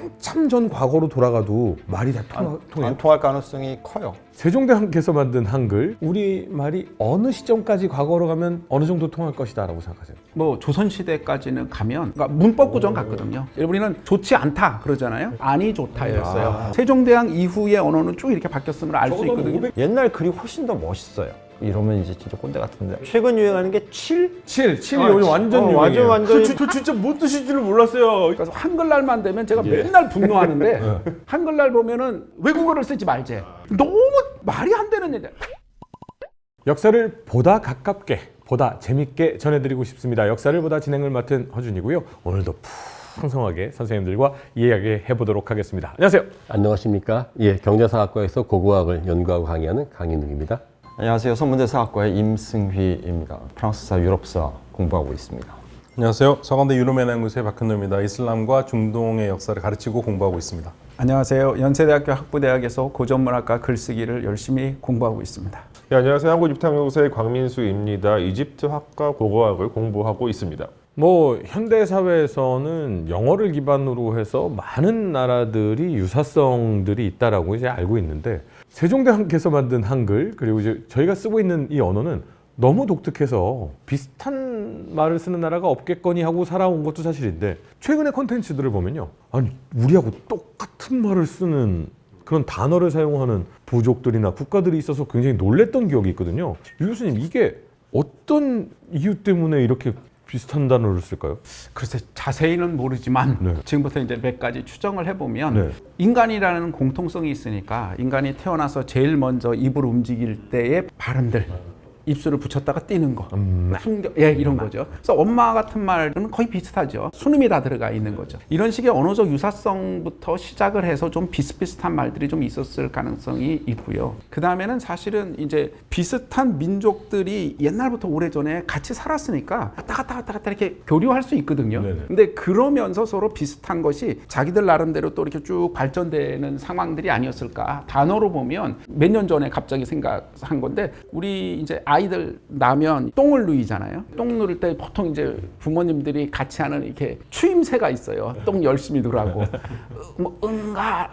한참 전 과거로 돌아가도 말이 다 통해요? 안 통할 가능성이 커요. 세종대왕께서 만든 한글, 우리말이 어느 시점까지 과거로 가면 어느 정도 통할 것이다 라고 생각하세요? 뭐 조선시대까지는 가면 그러니까 문법 구조는 같거든요. 우리는 좋지 않다 그러잖아요. 아니 좋다였어요. 세종대왕 이후의 언어는 쭉 이렇게 바뀌었음을 알 수 있거든요. 옛날 글이 훨씬 더 멋있어요. 이러면 이제 진짜 꼰대 같은데. 최근 유행하는 게 7? 7이 요즘 완전 유행이에요. 완전. 저 진짜 못 드실 줄을 몰랐어요. 그래서 한글날만 되면 제가 맨날 분노하는데 한글날 보면은 외국어를 쓰지 말제. 너무 말이 안 되는 얘기. 역사를 보다 가깝게, 보다 재밌게 전해드리고 싶습니다. 역사를 보다 진행을 맡은 허준이고요. 오늘도 풍성하게 선생님들과 이야기해보도록 하겠습니다. 안녕하세요. 안녕하십니까? 예, 경제사학과에서 고고학을 연구하고 강의하는 강인욱입니다. 안녕하세요. 선문대사학과의 임승휘입니다. 프랑스사, 유럽사 공부하고 있습니다. 안녕하세요. 서강대 유럽연구소의 박현노입니다. 이슬람과 중동의 역사를 가르치고 공부하고 있습니다. 안녕하세요. 연세대학교 학부대학에서 고전문학과 글쓰기를 열심히 공부하고 있습니다. 네, 안녕하세요. 한국이집트연구소의 광민수입니다. 이집트학과 고고학을 공부하고 있습니다. 뭐 현대 사회에서는 영어를 기반으로 해서 많은 나라들이 유사성들이 있다라고 이제 알고 있는데 세종대왕께서 만든 한글 그리고 이제 저희가 쓰고 있는 이 언어는 너무 독특해서 비슷한 말을 쓰는 나라가 없겠거니 하고 살아온 것도 사실인데 최근의 콘텐츠들을 보면요, 아니 우리하고 똑같은 말을 쓰는 그런 단어를 사용하는 부족들이나 국가들이 있어서 굉장히 놀랬던 기억이 있거든요. 유 교수님, 이게 어떤 이유 때문에 이렇게 비슷한 단어를 쓸까요? 글쎄 자세히는 모르지만 네. 지금부터 이제 몇 가지 추정을 해보면 네. 인간이라는 공통성이 있으니까 인간이 태어나서 제일 먼저 입을 움직일 때의 발음들, 입술을 붙였다가 띄는 거, 숨겨, 이런 거죠. 그래서 엄마 같은 말은 거의 비슷하죠. 순음이 다 들어가 있는 거죠. 이런 식의 언어적 유사성부터 시작을 해서 좀 비슷비슷한 말들이 좀 있었을 가능성이 있고요. 그 다음에는 사실은 이제 비슷한 민족들이 옛날부터 오래전에 같이 살았으니까 왔다 갔다 이렇게 교류할 수 있거든요. 네네. 근데 그러면서 서로 비슷한 것이 자기들 나름대로 또 이렇게 쭉 발전되는 상황들이 아니었을까. 단어로 보면 몇 년 전에 갑자기 생각한 건데 우리 이제 아이들 나면 똥을 누이잖아요. 똥 누를 때 보통 이제 부모님들이 같이 하는 이렇게 추임새가 있어요. 똥 열심히 누라고. 뭐 응가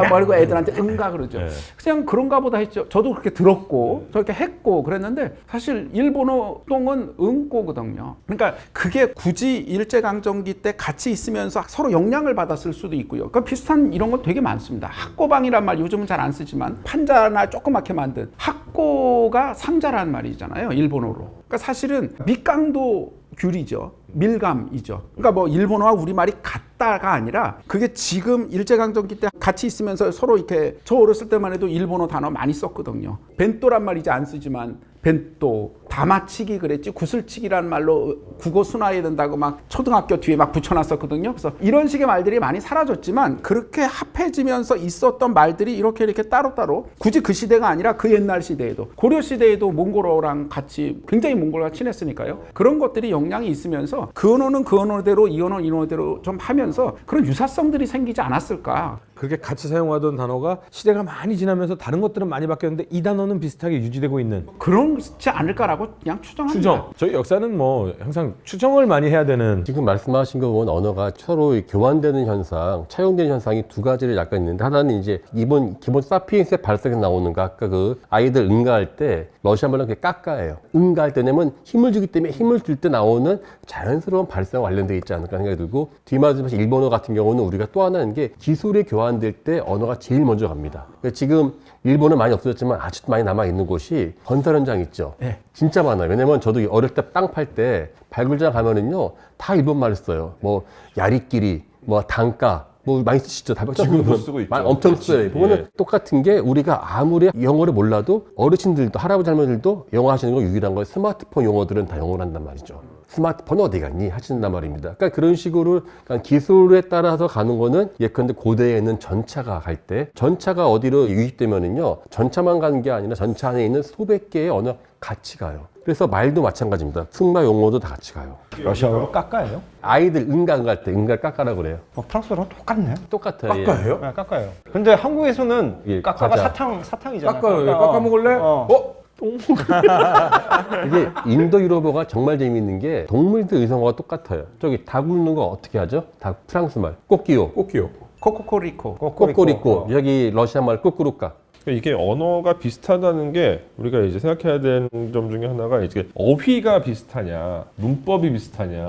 말고 애들한테 응가 그러죠. 네. 그냥 그런가 보다 했죠. 저도 그렇게 들었고 저렇게 했고 그랬는데 사실 일본어 똥은 응꼬거든요. 그러니까 그게 굳이 일제강점기 때 같이 있으면서 서로 영향을 받았을 수도 있고요. 그러니까 비슷한 이런 건 되게 많습니다. 학고방이란 말 요즘은 잘 안 쓰지만 판자나 조그맣게 만든 학고가 상자라는 말이잖아요. 일본어로. 그러니까 사실은 밑강도 귤이죠. 밀감이죠. 그러니까 뭐 일본어와 우리말이 같다가 아니라 그게 지금 일제강점기 때 같이 있으면서 서로 이렇게 저 어렸을 때만 해도 일본어 단어 많이 썼거든요. 벤또란 말 이제 안 쓰지만 벤또, 다마치기 그랬지 구슬치기라는 말로 국어 순화해야 된다고 막 초등학교 뒤에 막 붙여놨었거든요. 그래서 이런 식의 말들이 많이 사라졌지만 그렇게 합해지면서 있었던 말들이 이렇게 따로따로 굳이 그 시대가 아니라 그 옛날 시대에도 고려 시대에도 몽골어랑 같이 굉장히 몽골과 친했으니까요. 그런 것들이 영향이 있으면서 그 언어는 그 언어대로 이 언어는 이 언어대로 좀 하면서 그런 유사성들이 생기지 않았을까. 그렇게 같이 사용하던 단어가 시대가 많이 지나면서 다른 것들은 많이 바뀌었는데 이 단어는 비슷하게 유지되고 있는 그렇지 않을까라고 그냥 추정합니다. 추정. 저희 역사는 뭐 항상 추정을 많이 해야 되는. 지금 말씀하신 거 보면 언어가 서로 교환되는 현상, 차용되는 현상이 두 가지를 약간 있는데 하나는 이제 기본 사피엔스의 발성에서 나오는 거 아까 그 아이들 응가할 때 러시아 말로 그게 까까예요. 응가할 때 내면 힘을 주기 때문에 힘을 줄 때 나오는 자연스러운 발성 관련되어 있지 않을까 생각이 들고 뒤맞으면서 일본어 같은 경우는 우리가 또 하나는 게 기술의 교환될 때 언어가 제일 먼저 갑니다. 그러니까 지금 일본은 많이 없어졌지만 아직도 많이 남아있는 곳이 건설 현장 있죠. 네. 진짜 많아요. 왜냐면 저도 어릴 때 땅 팔 때 발굴장 가면은요 다 일본 말을 써요. 뭐 야리끼리, 뭐 단가, 뭐 많이 쓰시죠. 지금도 쓰고 있죠. 엄청 써요. 보면은 예. 똑같은 게 우리가 아무리 영어를 몰라도 어르신들도 할아버지 할머니들도 영어 하시는 거 유일한 거 스마트폰 용어들은 다 영어를 한단 말이죠. 스마트폰 어디 갔니? 하신단 말입니다. 그러니까 그런 식으로 기술에 따라서 가는 거는 예컨대 고대에는 전차가 갈 때 전차가 어디로 유입되면은요 전차만 가는 게 아니라 전차 안에 있는 수백 개의 언어 같이 가요. 그래서 말도 마찬가지입니다. 승마 용어도 다 같이 가요. 러시아어로 까까예요? 아이들 응가할 때 응가를 까까라고 그래요. 프랑스어랑 똑같네. 똑같아요. 예. 까까예요? 네, 까까예요. 근데 한국에서는 예, 까까가 과자. 사탕이잖아요. 깎아요. 깎아 먹을래? 이게 인도 유럽어가 정말 재미있는 게 동물들 의성어가 똑같아요. 저기 닭 굽는 거 어떻게 하죠? 닭 프랑스 말. 꽃기요. 꽃기요. 코코코리코. 꼬꼬리꼬 여기 러시아 말 꾸꾸루까. 이게 언어가 비슷하다는 게 우리가 이제 생각해야 되는 점 중에 하나가 이제 어휘가 비슷하냐, 문법이 비슷하냐.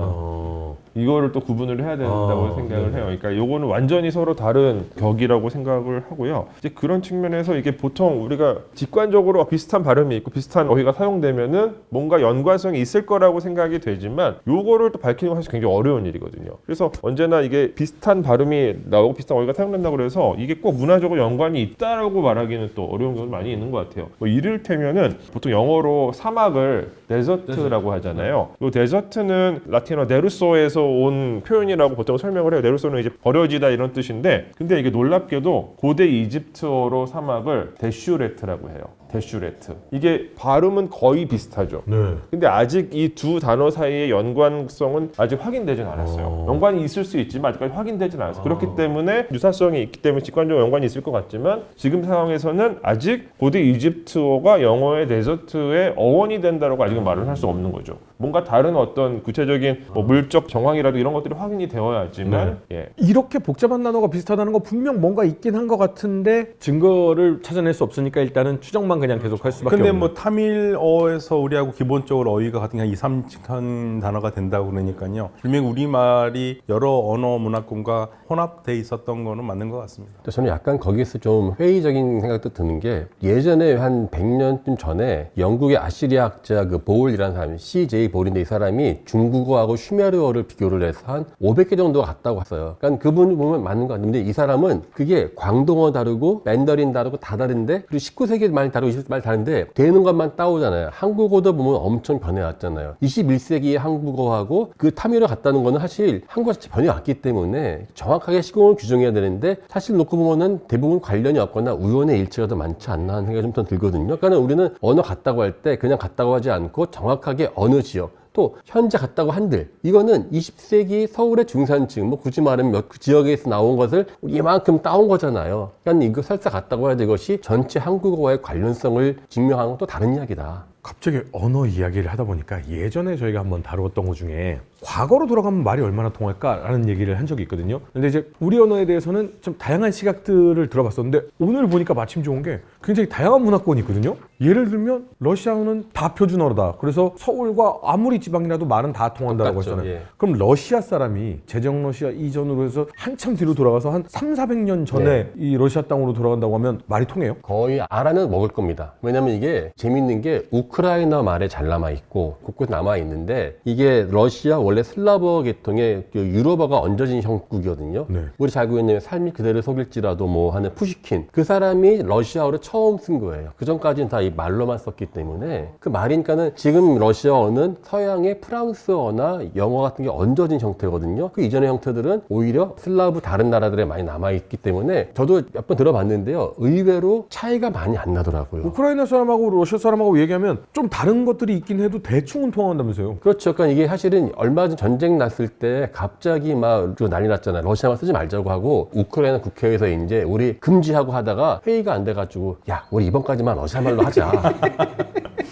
이거를 또 구분을 해야 된다고 생각을 해요. 그러니까 요거는 완전히 서로 다른 격이라고 생각을 하고요. 이제 그런 측면에서 이게 보통 우리가 직관적으로 비슷한 발음이 있고 비슷한 어휘가 사용되면은 뭔가 연관성이 있을 거라고 생각이 되지만 요거를 또 밝히는 건 사실 굉장히 어려운 일이거든요. 그래서 언제나 이게 비슷한 발음이 나오고 비슷한 어휘가 사용된다고 그래서 이게 꼭 문화적으로 연관이 있다라고 말하기는 또 어려운 경우도 많이 있는 것 같아요. 뭐 이를테면은 보통 영어로 사막을 데저트라고 하잖아요. 이 데저트는 라틴어 데루소에서 온 표현이라고 보통 설명을 해요. 데루소는 이제 버려지다 이런 뜻인데, 근데 이게 놀랍게도 고대 이집트어로 사막을 데슈레트라고 해요. 데슈레트. 이게 발음은 거의 비슷하죠. 네. 근데 아직 이 두 단어 사이의 연관성은 아직 확인되진 않았어요. 연관이 있을 수 있지만 아직까지 확인되진 않았어요. 그렇기 때문에 유사성이 있기 때문에 직관적으로 연관이 있을 것 같지만 지금 상황에서는 아직 고대 이집트어가 영어의 데저트의 어원이 된다고 아직은 말을 할 수 없는 거죠. 뭔가 다른 어떤 구체적인 뭐 물적 정황이라도 이런 것들이 확인이 되어야지만 예. 이렇게 복잡한 단어가 비슷하다는 거 분명 뭔가 있긴 한 것 같은데 증거를 찾아낼 수 없으니까 일단은 추정만 그냥 계속 할 수밖에 근데 없는. 뭐 타밀어에서 우리하고 기본적으로 어휘가 같은 게 한 2, 3천 단어가 된다고 그러니까요. 분명히 우리말이 여러 언어 문화권과 혼합돼 있었던 거는 맞는 것 같습니다. 저는 약간 거기에서 좀 회의적인 생각도 드는 게 예전에 한 100년쯤 전에 영국의 아시리아학자 그 보울이라는 사람이 CJ 보울인데 이 사람이 중국어하고 슈메르어를 비교를 해서 한 500개 정도가 같다고 했어요. 그러니까 그분을 보면 맞는 것 같은데 이 사람은 그게 광동어 다르고 맨더린 다르고 다 다른데 그리고 19세기 말 다르고 20세기 말 다른데 되는 것만 따오잖아요. 한국어도 보면 엄청 변해왔잖아요. 21세기의 한국어하고 그 타밀어 같다는 거는 사실 한국어 자체 변해왔기 때문에 정확하게 시공을 규정해야 되는데 사실 놓고 보면은 대부분 관련이 없거나 우연의 일치가 더 많지 않나 하는 생각이 좀 들거든요. 그러니까 우리는 언어 같다고 할 때 그냥 같다고 하지 않고 정확하게 어느 지역 또 현재 같다고 한들 이거는 20세기 서울의 중산층 뭐 굳이 말하면 몇 지역에서 나온 것을 이만큼 따온 거잖아요. 그러니까 이거 설사 같다고 해야 될 것이 전체 한국어와의 관련성을 증명하는 건 또 다른 이야기다. 갑자기 언어 이야기를 하다 보니까 예전에 저희가 한번 다루었던 것 중에 과거로 돌아가면 말이 얼마나 통할까라는 얘기를 한 적이 있거든요. 근데 이제 우리 언어에 대해서는 좀 다양한 시각들을 들어봤었는데 오늘 보니까 마침 좋은 게 굉장히 다양한 문화권이 있거든요. 예를 들면 러시아어는 다 표준어다. 그래서 서울과 아무리 지방이라도 말은 다 통한다고 똑같죠. 했잖아요. 예. 그럼 러시아 사람이 제정 러시아 이전으로 해서 한참 뒤로 돌아가서 한 3,400년 전에 네. 이 러시아 땅으로 돌아간다고 하면 말이 통해요? 거의 알아는 먹을 겁니다. 왜냐면 이게 재밌는 게 우크라이나 말에 잘 남아있고 곳곳 남아있는데 이게 러시아 원래 슬라버 계통의 그 유럽어가 얹어진 형국이거든요. 네. 우리 잘 알고 있는 삶이 그대로 속일지라도 뭐 하는 푸시킨 그 사람이 러시아어를 처음 쓴 거예요. 그 전까지는 다 이 말로만 썼기 때문에 그 말이니까는 지금 러시아어는 서양의 프랑스어나 영어 같은 게 얹어진 형태거든요. 그 이전의 형태들은 오히려 슬라브 다른 나라들에 많이 남아있기 때문에 저도 몇 번 들어봤는데요. 의외로 차이가 많이 안 나더라고요. 우크라이나 사람하고 러시아 사람하고 얘기하면 좀 다른 것들이 있긴 해도 대충은 통한다면서요. 그렇죠. 그러니까 이게 사실은 얼마 전 전쟁 났을 때 갑자기 막 난리 났잖아요. 러시아만 쓰지 말자고 하고 우크라이나 국회에서 이제 우리 금지하고 하다가 회의가 안 돼가지고 야 우리 이번까지만 러시아 말로 하자.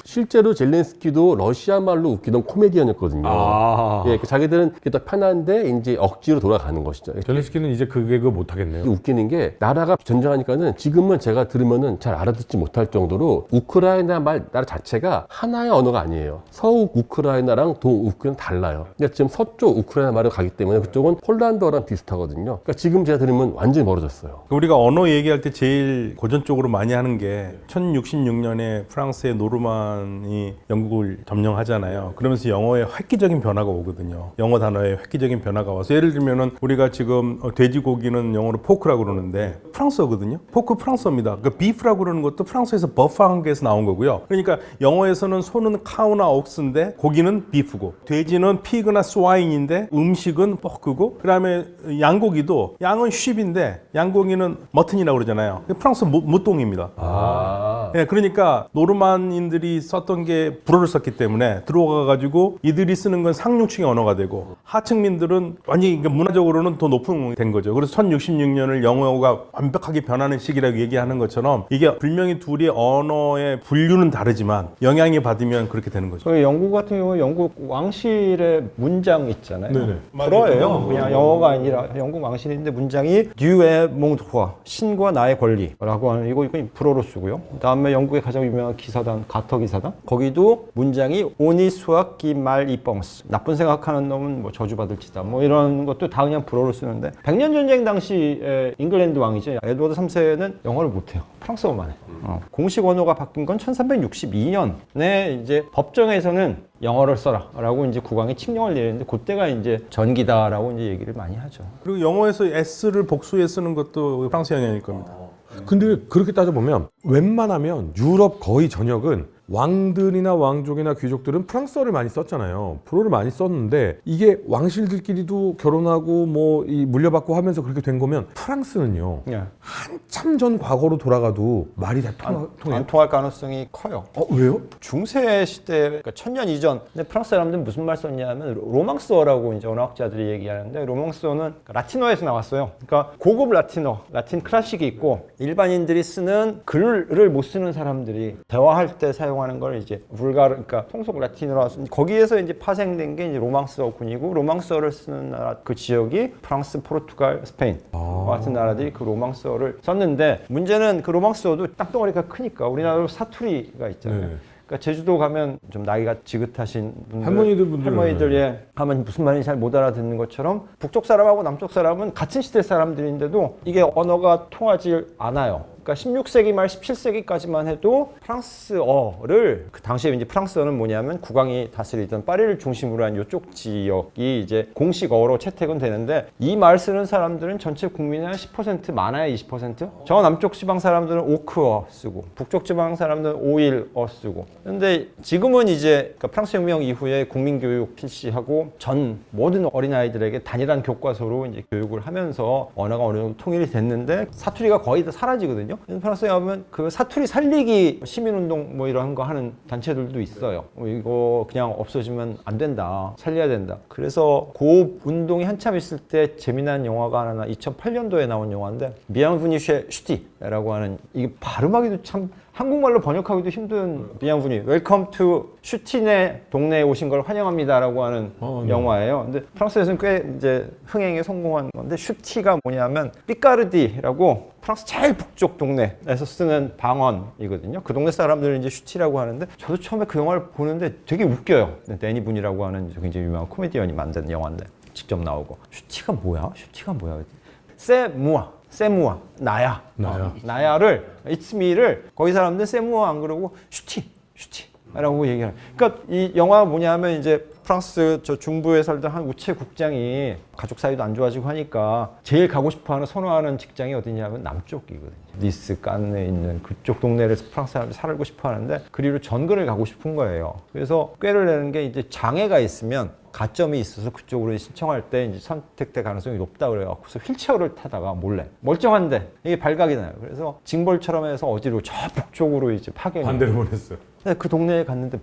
실제로 젤렌스키도 러시아 말로 웃기던 코미디언이었거든요. 예, 자기들은 그게 더 편한데 이제 억지로 돌아가는 것이죠. 젤렌스키는 이제 그 개그 못 하겠네요. 웃기는 게 나라가 전쟁하니까는 지금은 제가 들으면은 잘 알아듣지 못할 정도로 우크라이나 말 나라 자체가 하나의 언어가 아니에요. 서욱 우크라이나랑 동우크라이나는 달라요. 그러니까 지금 서쪽 우크라이나 말로 가기 때문에 그쪽은 폴란드어랑 비슷하거든요. 그러니까 지금 제가 들으면 완전히 멀어졌어요. 우리가 언어 얘기할 때 제일 고전적으로 많이 하는 게 1066년에 프랑스의 노르만이 영국을 점령하잖아요. 그러면서 영어에 획기적인 변화가 오거든요. 영어 단어에 획기적인 변화가 와서 예를 들면은 우리가 지금 돼지고기는 영어로 포크라고 그러는데 프랑스어거든요. 포크 프랑스어입니다. 그 비프라고 그러는 것도 프랑스에서 버프한 게에서 나온 거고요. 그러니까 영어에서는 소는 카우나 옥스인데 고기는 비프고 돼지는 피그나 스와인인데 음식은 포크고 그다음에 양고기도 양은 쉽인데 양고기는 머튼이라고 그러잖아요. 프랑스 무똥입니다. 네, 그러니까 노르만인들이 썼던 게 불어를 썼기 때문에 들어가가지고 이들이 쓰는 건 상류층의 언어가 되고 하층민들은 완전히 그러니까 문화적으로는 더 높은 된 거죠. 그래서 1066년을 영어가 완벽하게 변하는 시기라고 얘기하는 것처럼 이게 분명히 둘이 언어의 분류는 다르지만 영향이 받으면 그렇게 되는 거죠. 그 영국 같은 경우 영국 왕실의 문장 있잖아요. 네네. 불어예요. 그냥 영어가 아니라 영국 왕실인데 문장이 Dieu의 mon droit, 신과 나의 권리라고 하는 이건 불어로 쓰고요. 그다음에 영국의 가장 유명한 기사단 가터 기사단 거기도 문장이 Honi soit qui mal y pense. 나쁜 생각하는 놈은 뭐 저주받을지다. 뭐 이런 것도 다 그냥 불어로 쓰는데 백년 전쟁 당시에 잉글랜드 왕이죠. 에드워드 3세는 영어를 못해요. 프랑스어만 해. 공식 언어가 바뀐 건 1362년에 이제 법정에서는 영어를 써라라고 이제 국왕이 칙령을 내리는데 그때가 이제 전기다라고 이제 얘기를 많이 하죠. 그리고 영어에서 S를 복수에 쓰는 것도 프랑스 영향일 겁니다. 근데 그렇게 따져보면 웬만하면 유럽 거의 전역은 왕들이나 왕족이나 귀족들은 프랑스어를 많이 썼잖아요. 불어를 많이 썼는데 이게 왕실들끼리도 결혼하고 뭐 이 물려받고 하면서 그렇게 된 거면 프랑스는요. 한참 전 과거로 돌아가도 말이 다 통해요? 안 통할 가능성이 커요. 왜요? 중세 시대, 그러니까 1000년 이전. 근데 프랑스 사람들은 무슨 말 썼냐면 로망스어라고 이제 언어학자들이 얘기하는데 로망스어는 라틴어에서 나왔어요. 그러니까 고급 라틴어, 라틴 클래식이 있고 일반인들이 쓰는 글을 못 쓰는 사람들이 대화할 때 사용하는 걸 이제 불가르, 그러니까 통속 라틴어로 거기에서 이제 파생된 게 이제 로망스어군이고 로망스어를 쓰는 나라 그 지역이 프랑스, 포르투갈, 스페인 같은 나라들이 그 로망스어를 썼는데 문제는 그 로망스어도 땅덩어리가 크니까 우리나라로 사투리가 있잖아요. 네. 그러니까 제주도 가면 좀 나이가 지긋하신 분들, 할머니들 할머니들이 하면 무슨 말인지 잘 못 알아듣는 것처럼 북쪽 사람하고 남쪽 사람은 같은 시대 사람들인데도 이게 언어가 통하지 않아요. 그러니까 16세기 말 17세기까지만 해도 프랑스어를 그 당시에 이제 프랑스어는 뭐냐면 국왕이 다스리던 파리를 중심으로 한 이쪽 지역이 이제 공식어로 채택은 되는데 이 말 쓰는 사람들은 전체 국민의 한 10% 많아야 20%? 저 남쪽 지방 사람들은 오크어 쓰고 북쪽 지방 사람들은 오일어 쓰고 근데 지금은 이제 그러니까 프랑스 혁명 이후에 국민교육 필시하고 전 모든 어린아이들에게 단일한 교과서로 이제 교육을 하면서 언어가 어느 정도 통일이 됐는데 사투리가 거의 다 사라지거든요. 프랑스에 가면 그 사투리 살리기 시민운동 뭐 이런 거 하는 단체들도 있어요. 이거 그냥 없어지면 안 된다. 살려야 된다. 그래서 그 운동이 한참 있을 때 재미난 영화가 하나 2008년도에 나온 영화인데 비앙브니 쉐 슈티라고 하는 이게 발음하기도 참 한국말로 번역하기도 힘든 비앙브니 웰컴 투 슈티네 동네에 오신 걸 환영합니다라고 하는 네. 영화예요. 근데 프랑스에서는 꽤 이제 흥행에 성공한 건데 슈티가 뭐냐면 피카르디라고 프랑스 제일 북쪽 동네에서 쓰는 방언이거든요. 그 동네 사람들은 이제 슈티라고 하는데 저도 처음에 그 영화를 보는데 되게 웃겨요. 데니 분이라고 하는 굉장히 유명한 코미디언이 만든 영화인데 직접 나오고 슈티가 뭐야? 슈티가 뭐야? 세무아 나야 나야를 it's me를 거기 사람들은 세무아 안 그러고 슈티라고 얘기하는. 그러니까 이 영화 뭐냐면 이제 프랑스 저 중부에 살던 한 우체국장이 가족 사이도 안 좋아지고 하니까 제일 가고 싶어하는 선호하는 직장이 어디냐면 남쪽이거든요. 니스, 깐에 있는 그쪽 동네를 프랑스 사람들이 살고 싶어 하는데 그리로 전근을 가고 싶은 거예요. 그래서 꾀를 내는 게 이제 장애가 있으면 가점이 있어서 그쪽으로 신청할 때 이제 선택될 가능성이 높다 그래갖고서 휠체어를 타다가 몰래 멀쩡한데 이게 발각이 나요. 그래서 징벌처럼 해서 어디로 저 북쪽으로 이제 파견이 반대로 보냈어요. 그 동네에 갔는데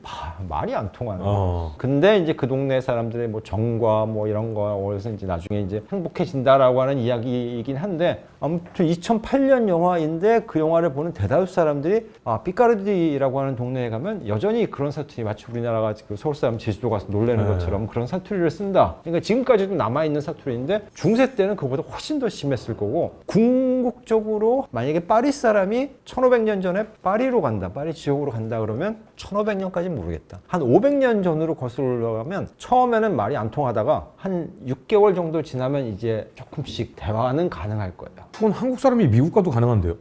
말이 안 통하는 거예요. 근데 이제 그 동네 사람들의 뭐 정과 뭐 이런 거 그래서 이제 나중에 이제 행복해진다라고 하는 이야기이긴 한데 아무튼 2008년 영화인데 그 영화를 보는 대다수 사람들이 피카르디라고 하는 동네에 가면 여전히 그런 사투리 마치 우리나라가 그 서울 사람 제주도 가서 놀래는 것처럼 그런 사투리를 쓴다. 그러니까 지금까지도 남아있는 사투리인데 중세 때는 그보다 훨씬 더 심했을 거고 궁극적으로 만약에 파리 사람이 1500년 전에 파리로 간다. 파리 지역으로 간다 그러면 1500년까지 모르겠다. 한 500년 전으로 거슬러 올라가면 처음에는 말이 안 통하다가 한 6개월 정도 지나면 이제 조금씩 대화는 가능할 거예요. 그건 한국 사람이 미국 가도 가능한데요?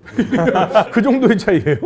그 정도의 차이예요?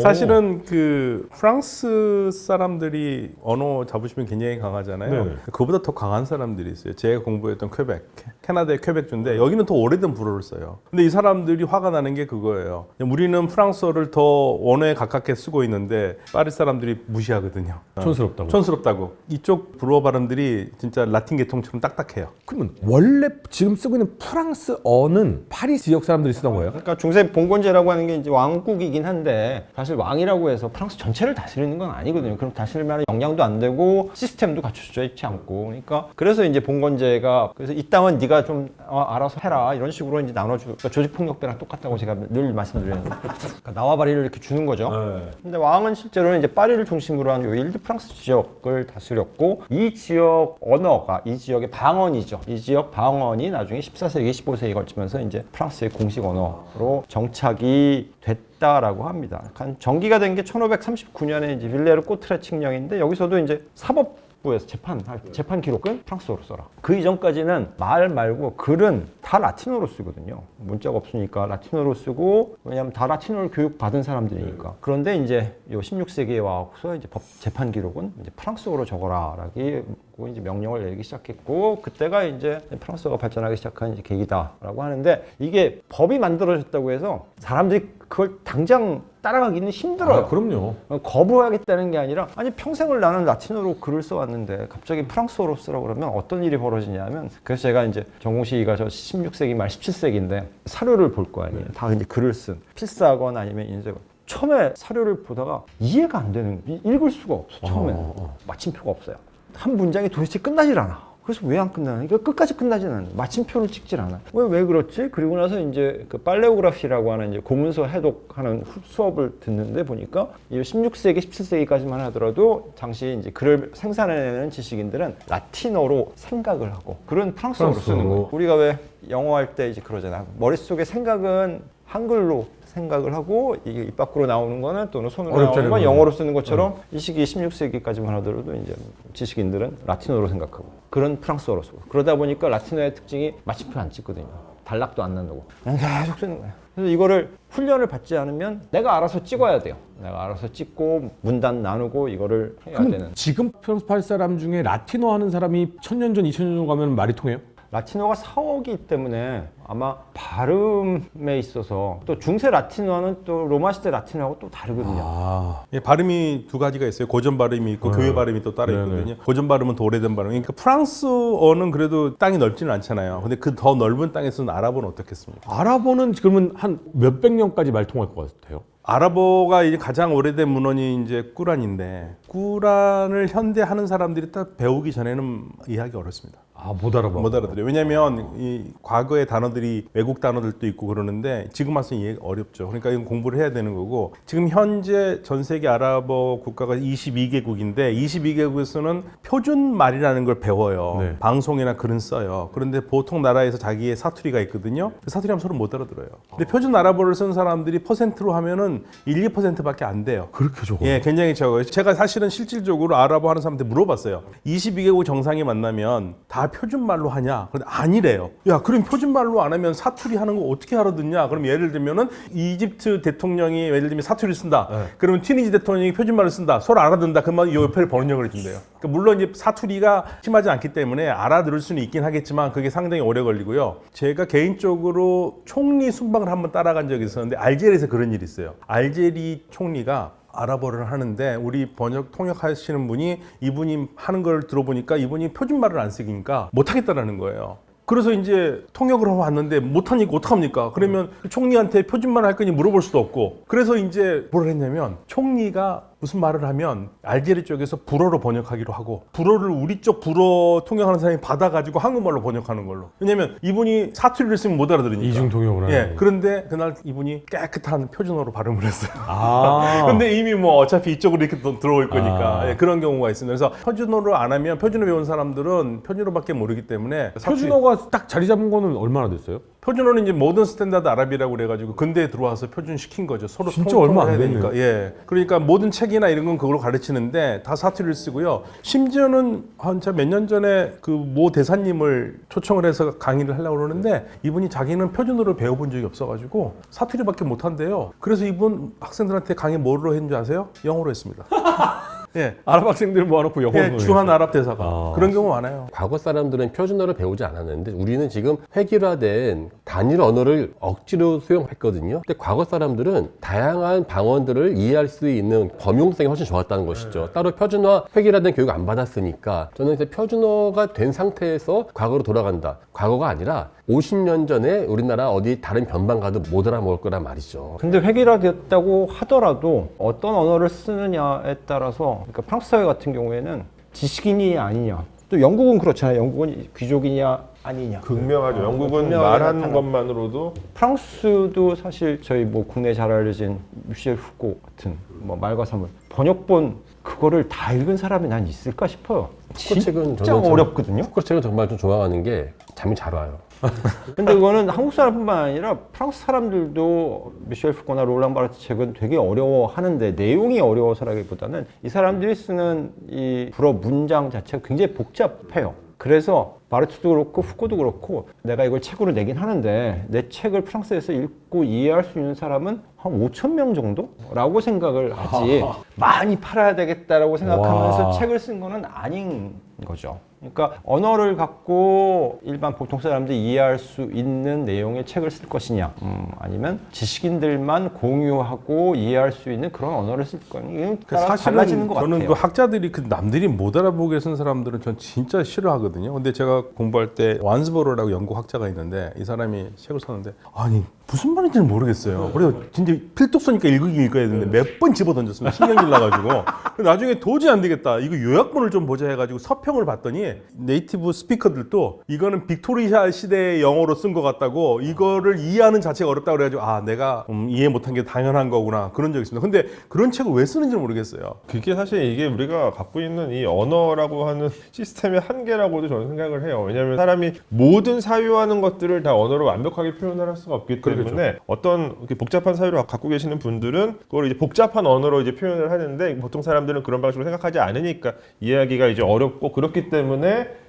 사실은 그 프랑스 사람들이 언어 자부심이 굉장히 강하잖아요. 네네. 그보다 더 강한 사람들이 있어요. 제가 공부했던 퀘벡, 캐나다의 퀘벡주인데 여기는 더 오래된 불어를 써요. 근데 이 사람들이 화가 나는 게 그거예요. 우리는 프랑스어를 더 원어에 가깝게 쓰고 있는데 파리 사람들이 무시하거든요. 촌스럽다고. 이쪽 불어 발음들이 진짜 라틴 계통처럼 딱딱해요. 그러면 원래 지금 쓰고 있는 프랑스어는 파리 지역 사람들이 쓰던 거예요? 그러니까 중세 봉건제라고 하는 게 이제 왕국이긴 한데 한데 사실 왕이라고 해서 프랑스 전체를 다스리는 건 아니거든요. 그럼 다스릴 만한 역량도 안 되고 시스템도 갖춰져 있지 않고 그러니까 그래서 이제 봉건제가 그래서 이 땅은 네가 좀 알아서 해라 이런 식으로 이제 나눠주고 그러니까 조직폭력배랑 똑같다고 제가 늘 말씀드리는 거예요. 그러니까 나와 바리를 이렇게 주는 거죠. 근데 왕은 실제로는 이제 파리를 중심으로 한 일드 프랑스 지역을 다스렸고 이 지역 언어가 이 지역의 방언이죠. 이 지역 방언이 나중에 14세기, 15세기에 걸치면서 이제 프랑스의 공식 언어로 정착이 됐다라고 합니다. 정기가 된 게 1539년에 이제 빌레르 꼬트레 칙령인데 여기서도 이제 사법부에서 재판 기록은 프랑스어로 써라. 그 이전까지는 말 말고 글은 다 라틴어로 쓰거든요. 문자가 없으니까 라틴어로 쓰고 왜냐하면 다 라틴어를 교육 받은 사람들이니까. 그런데 이제 요 16세기에 와서 이제 법 재판 기록은 이제 프랑스어로 적어라라고 이제 명령을 내리기 시작했고 그때가 이제 프랑스어가 발전하기 시작한 이제 계기다라고 하는데 이게 법이 만들어졌다고 해서 사람들이 그걸 당장 따라가기는 힘들어요. 아, 그럼요. 거부하겠다는 게 아니라 아니 평생을 나는 라틴어로 글을 써왔는데 갑자기 프랑스어로 쓰라고 그러면 어떤 일이 벌어지냐면 그래서 제가 이제 전공시기가 저 16세기 말 17세기인데 사료를 볼 거 아니에요. 다 이제 글을 쓴 필사하거나 아니면 인쇄건 처음에 사료를 보다가 이해가 안 되는 읽을 수가 없어. 처음에는 마침표가 없어요. 한 문장이 도대체 끝나질 않아. 그래서 왜 안 끝나는? 그러니까 끝까지 끝나진 않아. 마침표를 찍질 않아. 왜 그렇지? 그리고 나서 이제 그 빨레오그라피라고 하는 이제 고문서 해독하는 수업을 듣는데 보니까 이 16세기, 17세기까지만 하더라도 당시 이제 글을 생산해내는 지식인들은 라틴어로 생각을 하고 글은 프랑스어로 쓰는 거예요. 우리가 왜 영어 할 때 이제 그러잖아. 머릿속에 생각은 한글로 생각을 하고 이게 입 밖으로 나오는 거는 또는 손으로 나오는 건 영어로 쓰는 것처럼 이 시기 16세기까지만 하더라도 이제 지식인들은 라틴어로 생각하고 그런 프랑스어로 쓰고 그러다 보니까 라틴어의 특징이 마침표 안 찍거든요. 단락도 안 나누고 그냥 계속 쓰는 거예요. 그래서 이거를 훈련을 받지 않으면 내가 알아서 찍어야 돼요. 내가 알아서 찍고 문단 나누고 이거를 해야 되는. 지금 프랑스 파리 사람 중에 라틴어 하는 사람이 1000년 전, 2000년 전 가면 말이 통해요? 라틴어가 사어기 때문에 아마 발음에 있어서 또 중세 라틴어는 또 로마 시대 라틴어하고 또 다르거든요. 예, 발음이 두 가지가 있어요. 고전 발음이 있고 교회 발음이 또 따로 있거든요. 고전 발음은 더 오래된 발음. 그러니까 프랑스어는 그래도 땅이 넓지는 않잖아요. 근데 그 더 넓은 땅에서는 아랍어는 어떻겠습니까? 아랍어는 그러면 한 몇백 년까지 말 통할 것 같아요? 아랍어가 이제 가장 오래된 문헌이 이제 꾸란인데 꾸란을 현대 하는 사람들이 딱 배우기 전에는 이해하기 어렵습니다. 아, 못 알아봐. 못 알아들어요. 왜냐하면 이 과거의 단어들이 외국 단어들도 있고 그러는데 지금 와서 이해 어렵죠. 그러니까 이건 공부를 해야 되는 거고 지금 현재 전 세계 아랍어 국가가 22개국인데 22개국에서는 표준 말이라는 걸 배워요. 네. 방송이나 글은 써요. 그런데 보통 나라에서 자기의 사투리가 있거든요. 그 사투리 하면 서로 못 알아들어요. 근데 표준 아랍어를 쓰는 사람들이 퍼센트로 하면은 1, 2%밖에 안 돼요. 그렇게 적어요? 예, 굉장히 적어요. 제가 사실은 실질적으로 아랍어 하는 사람한테 물어봤어요. 22개국 정상이 만나면 다 표준말로 하냐? 근데 아니래요. 야, 그럼 표준말로 안 하면 사투리 하는 거 어떻게 알아듣냐? 그럼 예를 들면은 이집트 대통령이 예를 들면 사투리를 쓴다. 그러면 튀니지 대통령이 표준말을 쓴다. 서로 알아듣는다. 그러면 이 옆에 번역을 해준대요. 그러니까 물론 이제 사투리가 심하지 않기 때문에 알아들을 수는 있긴 하겠지만 그게 상당히 오래 걸리고요. 제가 개인적으로 총리 순방을 한번 따라간 적이 있었는데 알제리에서 그런 일이 있어요. 알제리 총리가 아랍어를 하는데 우리 번역 통역하시는 분이 이분이 하는 걸 들어보니까 이분이 표준말을 안 쓰니까 못하겠다라는 거예요. 그래서 이제 통역을 하고 왔는데 못하니까 어떡합니까? 그러면 총리한테 표준말 할 거니 물어볼 수도 없고 그래서 이제 뭘 했냐면 총리가 무슨 말을 하면 알제리 쪽에서 불어로 번역하기로 하고 불어를 우리 쪽 불어 통역하는 사람이 받아가지고 한국말로 번역하는 걸로. 왜냐면 이분이 사투리를 쓰면 못 알아들으니까. 이중 통역을 하는 예. 거예요. 그런데 그날 이분이 깨끗한 표준어로 발음을 했어요. 아. 근데 이미 뭐 어차피 이쪽으로 이렇게 들어올 거니까 예, 그런 경우가 있습니다. 그래서 표준어를 안 하면 표준어 배운 사람들은 표준어밖에 모르기 때문에 표준어가 딱 자리 잡은 거는 얼마나 됐어요? 표준어는 이제 모던 스탠다드 아랍이라고 그래가지고 근대에 들어와서 표준시킨 거죠. 서로 진짜 얼마 안 해야 됐네요. 되니까. 예. 그러니까 모든 책이나 이런 건 그걸로 가르치는데 다 사투리를 쓰고요. 심지어는 한 몇 년 전에 그 모 대사님을 초청을 해서 강의를 하려고 그러는데 이분이 자기는 표준어를 배워본 적이 없어가지고 사투리밖에 못한대요. 그래서 이분 학생들한테 강의 뭐로 했는지 아세요? 영어로 했습니다. 예. 아랍 학생들 모아놓고 영어로 예, 주한 아랍 대사가 아. 그런 경우 많아요. 과거 사람들은 표준어를 배우지 않았는데 우리는 지금 획일화된 단일 언어를 억지로 수용했거든요. 근데 과거 사람들은 다양한 방언들을 이해할 수 있는 범용성이 훨씬 좋았다는 것이죠. 따로 표준화, 획일화된 교육 안 받았으니까 저는 이제 표준어가 된 상태에서 과거로 돌아간다. 과거가 아니라 50년 전에 우리나라 어디 다른 변방 가도 못 알아먹을 거란 말이죠. 근데 획일화됐다고 하더라도 어떤 언어를 쓰느냐에 따라서 그러니까 프랑스 사회 같은 경우에는 지식인이 아니냐 또 영국은 그렇잖아요. 영국은 귀족이냐 아니냐 극명하죠. 영국은 극명하게 말하는 나타나. 것만으로도 프랑스도 사실 저희 뭐 국내 잘 알려진 미셸 후고 같은 뭐 말과 사물 번역본 그거를 다 읽은 사람이 난 있을까 싶어요. 푸코 책은 진짜 어렵거든요. 푸코 책은 정말 좀 좋아하는 게 잠이 잘 와요. 근데 그거는 한국 사람뿐만 아니라 프랑스 사람들도 미셸 후코나 롤랑 바르트 책은 되게 어려워하는데 내용이 어려워서라기보다는 이 사람들이 쓰는 이 불어 문장 자체가 굉장히 복잡해요. 그래서 바르트도 그렇고 후코도 그렇고 내가 이걸 책으로 내긴 하는데 내 책을 프랑스에서 읽고 이해할 수 있는 사람은 한 5천 명 정도라고 생각을 하지 많이 팔아야 되겠다라고 생각하면서 와. 책을 쓴 거는 아닌 거죠. 그러니까 언어를 갖고 일반 보통 사람들이 이해할 수 있는 내용의 책을 쓸 것이냐 아니면 지식인들만 공유하고 이해할 수 있는 그런 언어를 쓸 거냐 따라 달라지는 것 저는 같아요. 그 학자들이 그 남들이 못 알아보게 쓴 사람들은 전 진짜 싫어하거든요. 근데 제가 공부할 때 완스버러라고 영국 학자가 있는데 이 사람이 책을 썼는데 아니 무슨 말인지는 모르겠어요. 그래서 진짜 필독 쓰니까 읽어야 되는데 몇 번 집어 던졌습니다. 신경질 나가지고 나중에 도저히 안 되겠다. 이거 요약본을 좀 보자 해가지고 서평을 봤더니 네이티브 스피커들도 이거는 빅토리아 시대의 영어로 쓴 것 같다고 이거를 이해하는 자체가 어렵다고 그래가지고 아 내가 이해 못한 게 당연한 거구나 그런 적이 있습니다. 근데 그런 책을 왜 쓰는지 모르겠어요. 그게 사실 이게 우리가 갖고 있는 이 언어라고 하는 시스템의 한계라고도 저는 생각을 해요. 왜냐하면 사람이 모든 사유하는 것들을 다 언어로 완벽하게 표현을 할 수가 없기 때문에 어떤 이렇게 복잡한 사유를 갖고 계시는 분들은 그걸 이제 복잡한 언어로 이제 표현을 하는데 보통 사람들은 그런 방식으로 생각하지 않으니까 이해하기가 이제 어렵고 그렇기 때문에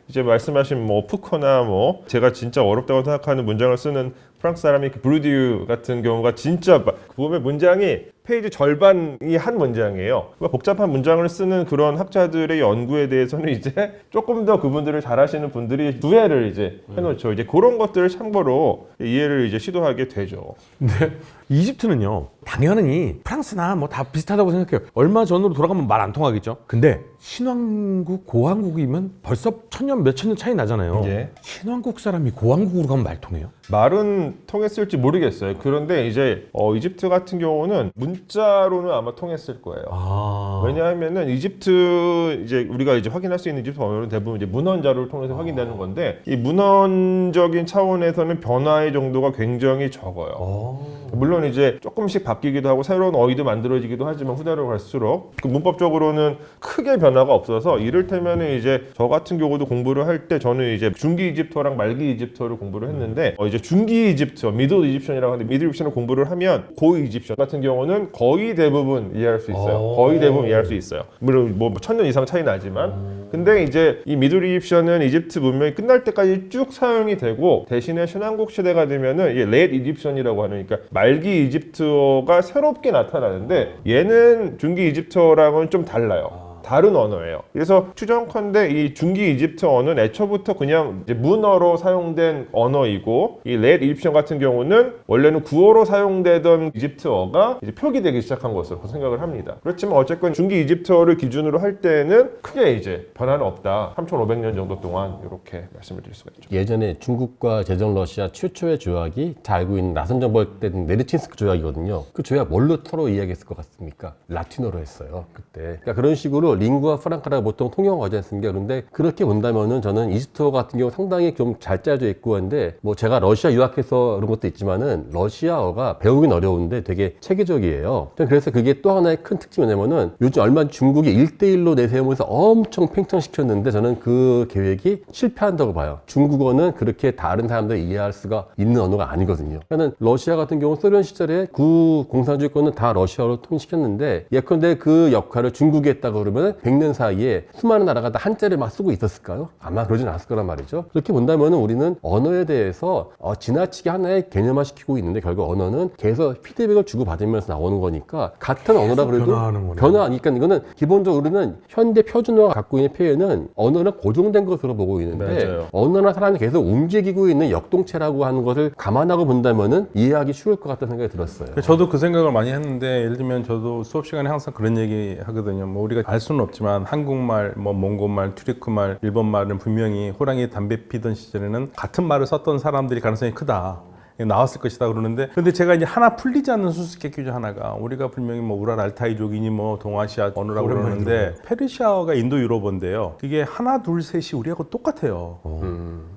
이제 말씀하신 뭐 푸코나 뭐 제가 진짜 어렵다고 생각하는 문장을 쓰는 프랑스 사람이 그 브루디유 같은 경우가 진짜 보면 문장이 페이지 절반이 한 문장이에요. 그러니까 복잡한 문장을 쓰는 그런 학자들의 연구에 대해서는 이제 조금 더 그분들을 잘 하시는 분들이 구애를 이제 해놓죠. 이제 그런 것들을 참고로 이해를 이제 시도하게 되죠. 근데 이집트는요 당연히 프랑스나 뭐 다 비슷하다고 생각해요. 얼마 전으로 돌아가면 말 안 통하겠죠. 근데 신왕국 고왕국이면 벌써 천년 몇천 년 차이 나잖아요. 예. 신왕국 사람이 고왕국으로 가면 말 통해요? 말은 통했을지 모르겠어요. 그런데 이제 이집트 같은 경우는 문자로는 아마 통했을 거예요. 왜냐하면은 이집트 이제 우리가 이제 확인할 수 있는 이집트 언어는 대부분 이제 문헌 자료를 통해서 확인되는 건데 이 문헌적인 차원에서는 변화의 정도가 굉장히 적어요. 물론 이제 조금씩 바뀌기도 하고 새로운 어휘도 만들어지기도 하지만 후대로 갈수록 그 문법적으로는 크게 변화가 없어서 이를테면 이제 저 같은 경우도 공부를 할 때 저는 이제 중기 이집트어랑 말기 이집트어를 공부를 했는데 이제 중기 이집트어, 미들 이집션이라고 하는데 미들 이집션을 공부를 하면 고 이집션 같은 경우는 거의 대부분 이해할 수 있어요. 거의 대부분 이해할 수 있어요. 물론 뭐 1000년 이상 차이 나지만 근데 이제 이 미들 이집션은 이집트 문명이 끝날 때까지 쭉 사용이 되고 대신에 신왕국 시대가 되면은 이게 렛 이집션이라고 하는 그러니까 말기 이집트어가 새롭게 나타나는데 얘는 중기 이집트어랑은 좀 달라요. 다른 언어예요. 그래서 추정컨대 이 중기 이집트어는 애초부터 그냥 이제 문어로 사용된 언어이고 이 렛 이집션 같은 경우는 원래는 구어로 사용되던 이집트어가 이제 표기되기 시작한 것으로 생각을 합니다. 그렇지만 어쨌건 중기 이집트어를 기준으로 할 때는 크게 이제 변화는 없다. 3,500년 정도 동안 이렇게 말씀을 드릴 수가 있죠. 예전에 중국과 제정 러시아 최초의 조약이 다 알고 있는 나선 정벌 때 네르친스크 조약이거든요. 그 조약 뭘로 서로 이야기했을 것 같습니까? 라틴어로 했어요. 그때. 그러니까 그런 식으로 링구아 프랑카라고 보통 통용어제 쓰는 게 그런데 그렇게 본다면은 저는 이집트어 같은 경우 상당히 좀 잘 짜져 있고 한데 뭐 제가 러시아 유학해서 그런 것도 있지만은 러시아어가 배우긴 어려운데 되게 체계적이에요. 저는 그래서 그게 또 하나의 큰 특징이 뭐냐면은 요즘 얼마 중국이 1대1로 내세우면서 엄청 팽창시켰는데 저는 그 계획이 실패한다고 봐요. 중국어는 그렇게 다른 사람들이 이해할 수가 있는 언어가 아니거든요. 그러니까 러시아 같은 경우 소련 시절에 구공산주의권은 다 러시아어로 통일시켰는데 예컨대 그 역할을 중국이 했다고 그러면 100년 사이에 수많은 나라가 다 한자를 막 쓰고 있었을까요? 아마 그러진 않았을 거란 말이죠. 그렇게 본다면 우리는 언어에 대해서 지나치게 하나의 개념화시키고 있는데 결국 언어는 계속 피드백을 주고받으면서 나오는 거니까 같은 언어라 그래도 변화하니까 이거는 기본적으로는 현대 표준어가 갖고 있는 표현은 언어는 고정된 것으로 보고 있는데 맞아요. 언어나 사람이 계속 움직이고 있는 역동체라고 하는 것을 감안하고 본다면은 이해하기 쉬울 것 같다는 생각이 들었어요. 저도 그 생각을 많이 했는데 예를 들면 저도 수업 시간에 항상 그런 얘기 하거든요. 뭐 우리가 알 수는 수는 없지만 한국말, 뭐 몽골말, 튀르크말, 일본말은 분명히 호랑이 담배 피던 시절에는 같은 말을 썼던 사람들이 가능성이 크다. 나왔을 것이다 그러는데, 근데 제가 이제 하나 풀리지 않는 수수께끼 중 하나가, 우리가 분명히 뭐 우랄 알타이족이니 뭐 동아시아 언어라고 그러는데 페르시아어가 인도 유럽어인데요. 그게 하나 둘 셋이 우리하고 똑같아요.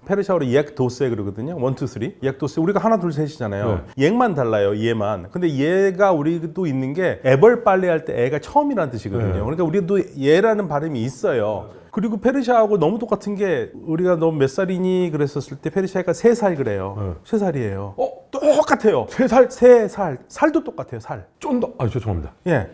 페르시아어로 이약 도세 그러거든요. 1, 2, 3 이약 도세. 우리가 하나 둘 셋이잖아요. 얘만 달라요. 얘만. 근데 얘가 우리도 있는 게 애벌 빨래 할 때 애가 처음이라는 뜻이거든요. 그러니까 우리도 얘라는 발음이 있어요. 그리고 페르시아하고 너무 똑같은 게, 우리가 너 몇 살이니 그랬었을 때 페르시아가 3살 그래요. 3살이에요. 똑같아요. 3살? 3살. 살도 똑같아요. 살. 쫀더. 죄송합니다. 예.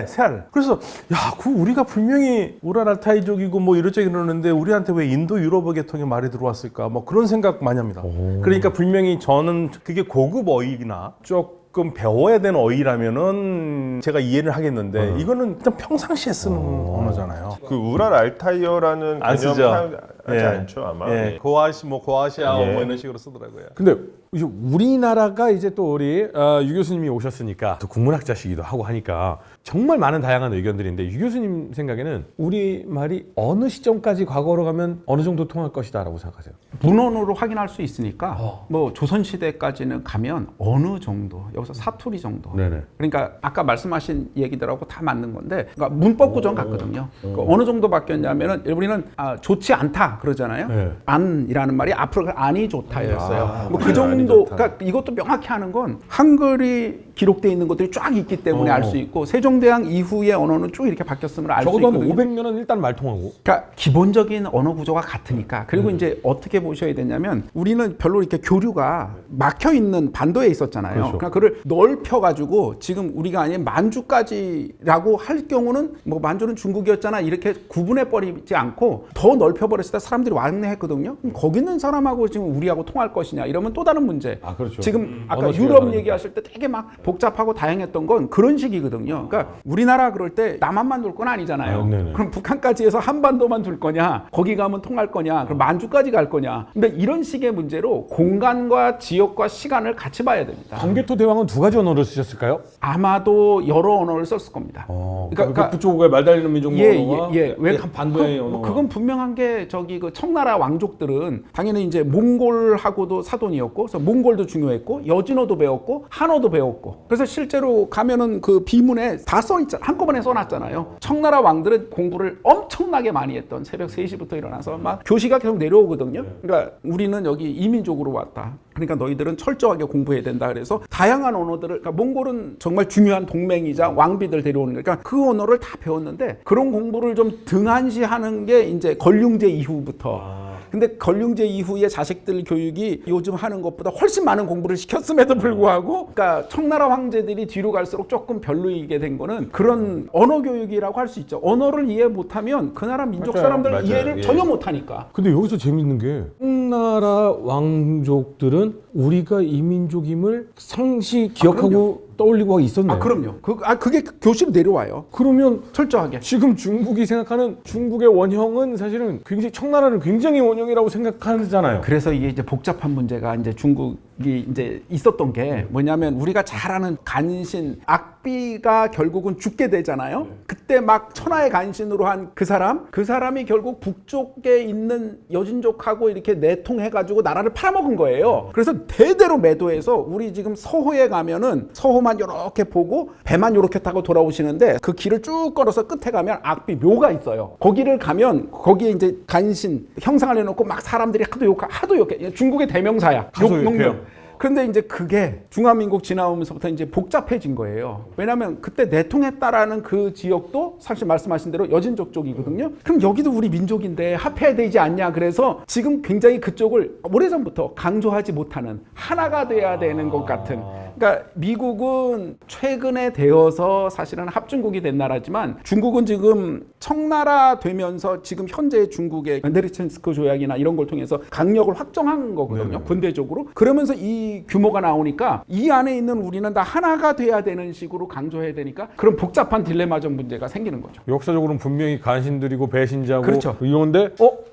살. 그래서 야, 우리가 분명히 우랄 알타이족이고 뭐 이러저러 그러는데 우리한테 왜 인도 유럽어 계통의 말이 들어왔을까? 뭐 그런 생각 많이 합니다. 그러니까 분명히 저는 그게 고급 어휘나 조금 배워야 되는 어휘라면은 제가 이해를 하겠는데 이거는 그냥 평상시에 쓰는 언어잖아요. 그 우랄 알타이어라는 안 개념 쓰죠. 하지 않죠 아마. 예. 고아시아어 예. 뭐 이런 식으로 쓰더라고요. 근데 이제 우리나라가 이제 또 우리 유 교수님이 오셨으니까 또 국문학자시기도 하고 하니까 정말 많은 다양한 의견들인데, 유 교수님 생각에는 우리 말이 어느 시점까지 과거로 가면 어느 정도 통할 것이다라고 생각하세요? 문헌으로 확인할 수 있으니까 뭐 조선 시대까지는 가면 어느 정도, 여기서 사투리 정도. 네네. 그러니까 아까 말씀하신 얘기들하고 다 맞는 건데, 그러니까 문법 구조는 같거든요. 그러니까 어느 정도 바뀌었냐면은 우리는 좋지 않다 그러잖아요. 네. 안이라는 말이 앞으로 안이 좋다였어요. 뭐 그 정도. 그러니까 이것도 명확히 하는 건 한글이 기록되어 있는 것들이 쫙 있기 때문에 알 수 있고, 세종대왕 이후의 언어는 쭉 이렇게 바뀌었음을 알 수 적어도 한 있거든요. 500년은 일단 말통하고. 그러니까 기본적인 언어 구조가 같으니까. 그리고 이제 어떻게 보셔야 되냐면, 우리는 별로 이렇게 교류가 막혀 있는 반도에 있었잖아요. 그렇죠. 그러니까 그걸 넓혀 가지고 지금 우리가 아닌 만주까지라고 할 경우는 뭐 만주는 중국이었잖아 이렇게 구분해 버리지 않고 더 넓혀 버렸을 때 사람들이 왕래했거든요. 그럼 거기 있는 사람하고 지금 우리하고 통할 것이냐 이러면 또 다른 문제. 그렇죠. 지금 아까 언어 유럽 차이가 얘기하실 때 되게 막 복잡하고 다양했던 건 그런 식이거든요. 그러니까 우리나라 그럴 때 남한만 둘 건 아니잖아요. 네네. 그럼 북한까지 해서 한반도만 둘 거냐, 거기 가면 통할 거냐, 그럼 만주까지 갈 거냐. 근데 이런 식의 문제로 공간과 지역과 시간을 같이 봐야 됩니다. 광개토 대왕은 두 가지 언어를 쓰셨을까요? 아마도 여러 언어를 썼을 겁니다. 그러니까 그쪽에 말달리는 민족 언어와 왜 반도의 언어. 그건 분명한 게 저기 그 청나라 왕족들은 당연히 이제 몽골하고도 사돈이었고, 그래서 몽골도 중요했고, 여진어도 배웠고, 한어도 배웠고. 그래서 실제로 가면은 그 비문에 다 써있잖아. 한꺼번에 써놨잖아요. 청나라 왕들은 공부를 엄청나게 많이 했던, 새벽 3시부터 일어나서 막 교시가 계속 내려오거든요. 그러니까 우리는 여기 이민족으로 왔다. 그러니까 너희들은 철저하게 공부해야 된다. 그래서 다양한 언어들을, 그러니까 몽골은 정말 중요한 동맹이자 왕비들 데려오는 거니까 그 언어를 다 배웠는데, 그런 공부를 좀 등한시하는 게 이제 건륭제 이후부터. 근데 건륭제 이후에 자식들 교육이 요즘 하는 것보다 훨씬 많은 공부를 시켰음에도 불구하고, 그러니까 청나라 황제들이 뒤로 갈수록 조금 별로이게 된 거는 그런 언어 교육이라고 할 수 있죠. 언어를 이해 못하면 그 나라 민족 사람들 이해를 전혀 못하니까. 근데 여기서 재밌는 게, 청나라 왕족들은 우리가 이민족임을 상시 기억하고 떠올리고 있었네요. 그럼요. 그게 교실로 내려와요. 그러면 철저하게. 지금 중국이 생각하는 중국의 원형은 사실은 굉장히 청나라를 굉장히 원형이라고 생각하잖아요. 그래서 이게 이제 복잡한 문제가 이제 중국이 이제 있었던 게 뭐냐면, 우리가 잘 아는 간신 악비가 결국은 죽게 되잖아요. 그때 막 천하의 간신으로 한 그 사람이 결국 북쪽에 있는 여진족하고 이렇게 내통해가지고 나라를 팔아먹은 거예요. 그래서 대대로 매도해서 우리 지금 서호에 가면은 서호만 이렇게 보고 배만 이렇게 타고 돌아오시는데, 그 길을 쭉 걸어서 끝에 가면 악비 묘가 있어요. 거기를 가면 거기에 이제 간신 형상을 해놓고 막 사람들이 하도 욕해. 중국의 대명사야. 욕명. 그런데 이제 그게 중화민국 지나오면서부터 이제 복잡해진 거예요. 왜냐하면 그때 내통했다라는 그 지역도 사실 말씀하신 대로 여진족 쪽이거든요. 그럼 여기도 우리 민족인데 합해야 되지 않냐. 그래서 지금 굉장히 그쪽을 오래전부터 강조하지 못하는, 하나가 돼야 되는 것 같은. 그러니까 미국은 최근에 되어서 사실은 합중국이 된 나라지만, 중국은 지금 청나라 되면서 지금 현재 중국의 벤데르첸스크 조약이나 이런 걸 통해서 강력을 확정한 거거든요. 군대적으로. 그러면서 이 규모가 나오니까 이 안에 있는 우리는 다 하나가 돼야 되는 식으로 강조해야 되니까 그런 복잡한 딜레마적 문제가 생기는 거죠. 역사적으로는 분명히 간신들이고 배신자고 그렇죠. 이런데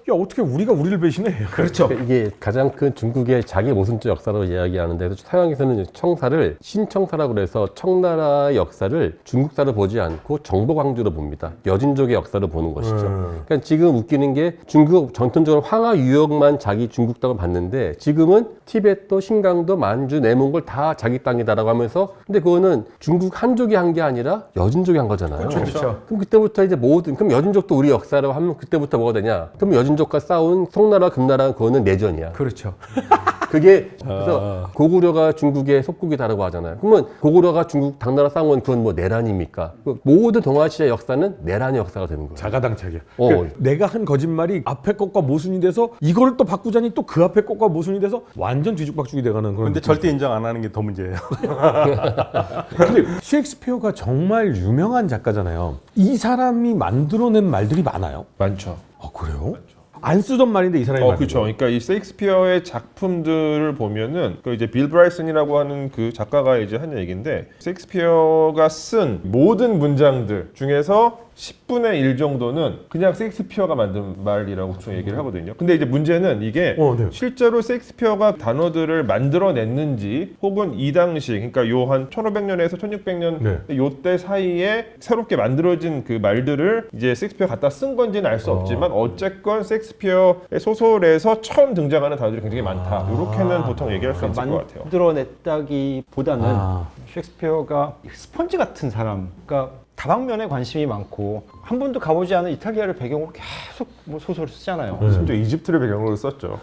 야 어떻게 우리가 우리를 배신해? 그렇죠. 그러니까 이게 가장 큰 중국의 자기 모순적 역사로 이야기하는데 서양에서는 청사를 신청사라고 그래서 청나라의 역사를 중국사로 보지 않고 정복 왕조로 봅니다. 여진족의 역사로 보는 것이죠. 그러니까 지금 웃기는 게 중국 전통적으로 황하 유역만 자기 중국 땅을 봤는데 지금은 티벳도 신강도 만주 내몽골 다 자기 땅이다라고 하면서 근데 그거는 중국 한족이 한 게 아니라 여진족이 한 거잖아요. 그렇죠. 그럼 그때부터 이제 모든 그럼 여진족도 우리 역사로 하면 그때부터 뭐가 되냐? 그럼 여진족과 싸운 송나라 금나라 그거는 내전이야. 그렇죠. 그게 그래서 고구려가 중국의 속국이다라고 하잖아요. 그러면 고구려가 중국 당나라 싸운 건 그건 뭐 내란입니까? 그 모든 동아시아 역사는 내란의 역사가 되는 거예요. 자가당착이야. 그러니까 내가 한 거짓말이 앞에 것과 모순이 돼서 이걸 또 바꾸자니 또 그 앞에 것과 모순이 돼서 완전 뒤죽박죽이 돼가는 그런. 근데 절대 인정 안 하는 게 더 문제예요. 근데 셰익스피어가 정말 유명한 작가잖아요. 이 사람이 만들어낸 말들이 많아요. 많죠. 아 그래요? 안 쓰던 말인데 이 사람이 만든 그렇죠. 거예요? 그러니까 이 셰익스피어의 작품들을 보면은 그 이제 빌 브라이슨이라고 하는 그 작가가 이제 한 얘기인데 셰익스피어가 쓴 모든 문장들 중에서 10분의 1 정도는 그냥 셰익스피어가 만든 말이라고 보통 얘기를 하거든요. 근데 이제 문제는 이게 네. 실제로 셰익스피어가 단어들을 만들어냈는지 혹은 이 당시 그러니까 요 한 1500년에서 1600년 요때 사이에 새롭게 만들어진 그 말들을 이제 셰익스피어가 갖다 쓴 건지는 알 수 없지만 어쨌건 셰익스피어의 소설에서 처음 등장하는 단어들이 굉장히 많다. 이렇게는 보통 얘기할 수 있을 것 같아요. 만들어냈다기보다는 셰익스피어가 스펀지 같은 사람, 그러니까 다방면에 관심이 많고 한 번도 가보지 않은 이탈리아를 배경으로 계속 뭐 소설을 쓰잖아요. 심지어 이집트를 배경으로 썼죠.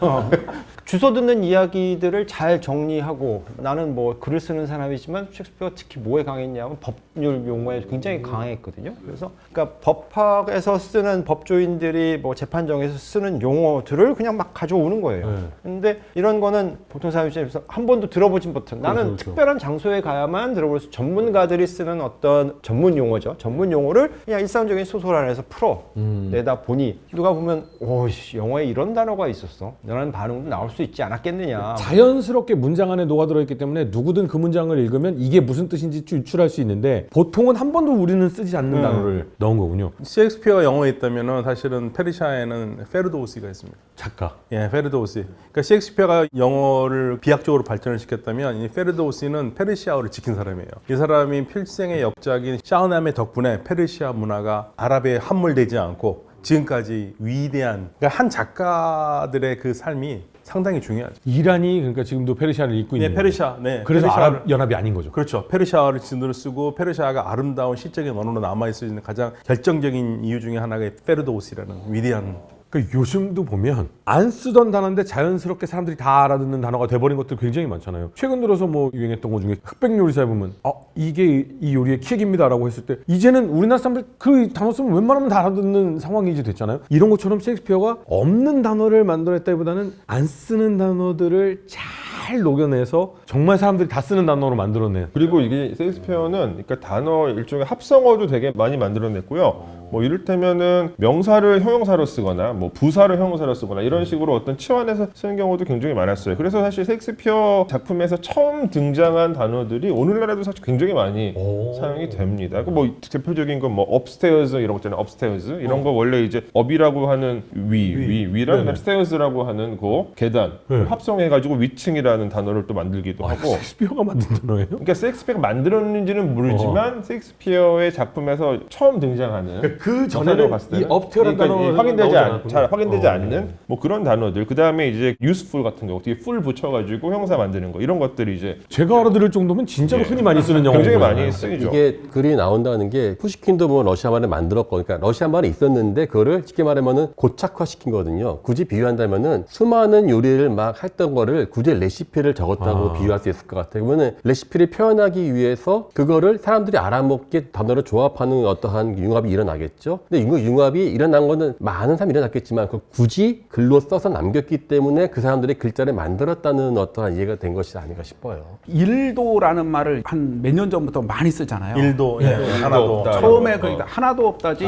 주워 듣는 이야기들을 잘 정리하고 나는 뭐 글을 쓰는 사람이지만 셰익스피어가 특히 뭐에 강했냐면 법률 용어에 굉장히 강했거든요. 그래서 그러니까 법학에서 쓰는 법조인들이 뭐 재판정에서 쓰는 용어들을 그냥 막 가져오는 거예요. 근데 이런 거는 보통 사람 입장에서 한 번도 들어보진 못한 나는 특별한 장소에 가야만 들어볼 수 전문가들이 쓰는 어떤 전문 용어죠. 전문 용어를 그냥 일상적인 소설 안에서 풀어 내다 보니 누가 보면 오씨 영어에 이런 단어가 있었어 라는 반응도 나올 수 있지 않았겠느냐. 자연스럽게 문장 안에 녹아들어 있기 때문에 누구든 그 문장을 읽으면 이게 무슨 뜻인지 유출할 수 있는데 보통은 한 번도 우리는 쓰지 않는 단어를 넣은 거군요. 셰익스피어가 영어에 있다면은 사실은 페르시아에는 페르도우시가 있습니다. 작가. 예, 페르도우시. 그러니까 셰익스피어가 영어를 비약적으로 발전을 시켰다면 이 페르도우시는 페르시아어를 지킨 사람이에요. 이 사람이 필생의 역작인 샤흐나메 덕분에 페르시아 문화가 아랍에 함몰되지 않고 지금까지 위대한 그러니까 한 작가들의 그 삶이 상당히 중요하죠. 이란이 그러니까 지금도 페르시아를 읽고 있는. 네, 페르시아. 네. 그래서 페르시아를- 아랍 연합이 아닌 거죠. 그렇죠. 페르시아어를 지도를 쓰고 페르시아가 아름다운 시적인 언어로 남아 있을 수 있는 가장 결정적인 이유 중에 하나가 페르도우시라는 위대한. 그러니까 요즘도 보면 안 쓰던 단어인데 자연스럽게 사람들이 다 알아듣는 단어가 돼버린 것들 굉장히 많잖아요. 최근 들어서 뭐 유행했던 것 중에 흑백 요리사에 보면 이게 이 요리의 킥입니다라고 했을 때 이제는 우리나라 사람들 그 단어 쓰면 웬만하면 다 알아듣는 상황이 이제 됐잖아요. 이런 것처럼 셰익스피어가 없는 단어를 만들어냈다기보다는 안 쓰는 단어들을 잘 녹여내서 정말 사람들이 다 쓰는 단어로 만들어낸. 그리고 이게 셰익스피어는 그러니까 단어 일종의 합성어도 되게 많이 만들어냈고요. 뭐 이를테면은 명사를 형용사로 쓰거나 뭐 부사를 형용사로 쓰거나 이런 식으로 어떤 치환해서 쓰는 경우도 굉장히 많았어요. 그래서 사실 셰익스피어 작품에서 처음 등장한 단어들이 오늘날에도 사실 굉장히 많이 사용이 됩니다. 뭐 대표적인 건 뭐 upstairs 이런 거 있잖아요. upstairs 이런 거 원래 이제 up이라고 하는 위랑 upstairs라고 하는 그 계단 합성해가지고 위층이라는 단어를 또 만들기도 하고. 셰익스피어가 만든 단어예요? 그러니까 셰익스피어가 만들었는지는 모르지만 셰익스피어의 작품에서 처음 등장하는 그 전에는 봤을 이 때는 업태어라는 그러니까 단어는 확인되지 나오지 않, 잘 확인되지 않는 뭐 그런 단어들. 그 다음에 이제 useful 같은 경우, 어떻게 full 붙여가지고 형사 만드는 거 이런 것들이 이제 제가 알아들을 정도면 진짜로 흔히 많이 쓰는 영어. 굉장히 많이 쓰이죠. 이게 글이 나온다는 게 푸시킨도 뭐 러시아 말을 만들었고, 그러니까 러시아 말이 있었는데 그거를 쉽게 말하면은 고착화시킨 거거든요. 굳이 비유한다면은 수많은 요리를 막 했던 거를 굳이 레시피를 적었다고 비유할 수 있을 것 같아요. 그러면 레시피를 표현하기 위해서 그거를 사람들이 알아먹게 단어를 조합하는 어떠한 융합이 일어나겠죠. 근데 이 융합이 일어난 거는 많은 사람이 일어났겠지만 그 굳이 글로 써서 남겼기 때문에 그 사람들이 글자를 만들었다는 어떠한 이해가 된 것이 아닌가 싶어요. 일도라는 말을 한 몇 년 전부터 많이 쓰잖아요. 일도 하나도 없다. 처음에 거기다 하나도 없다지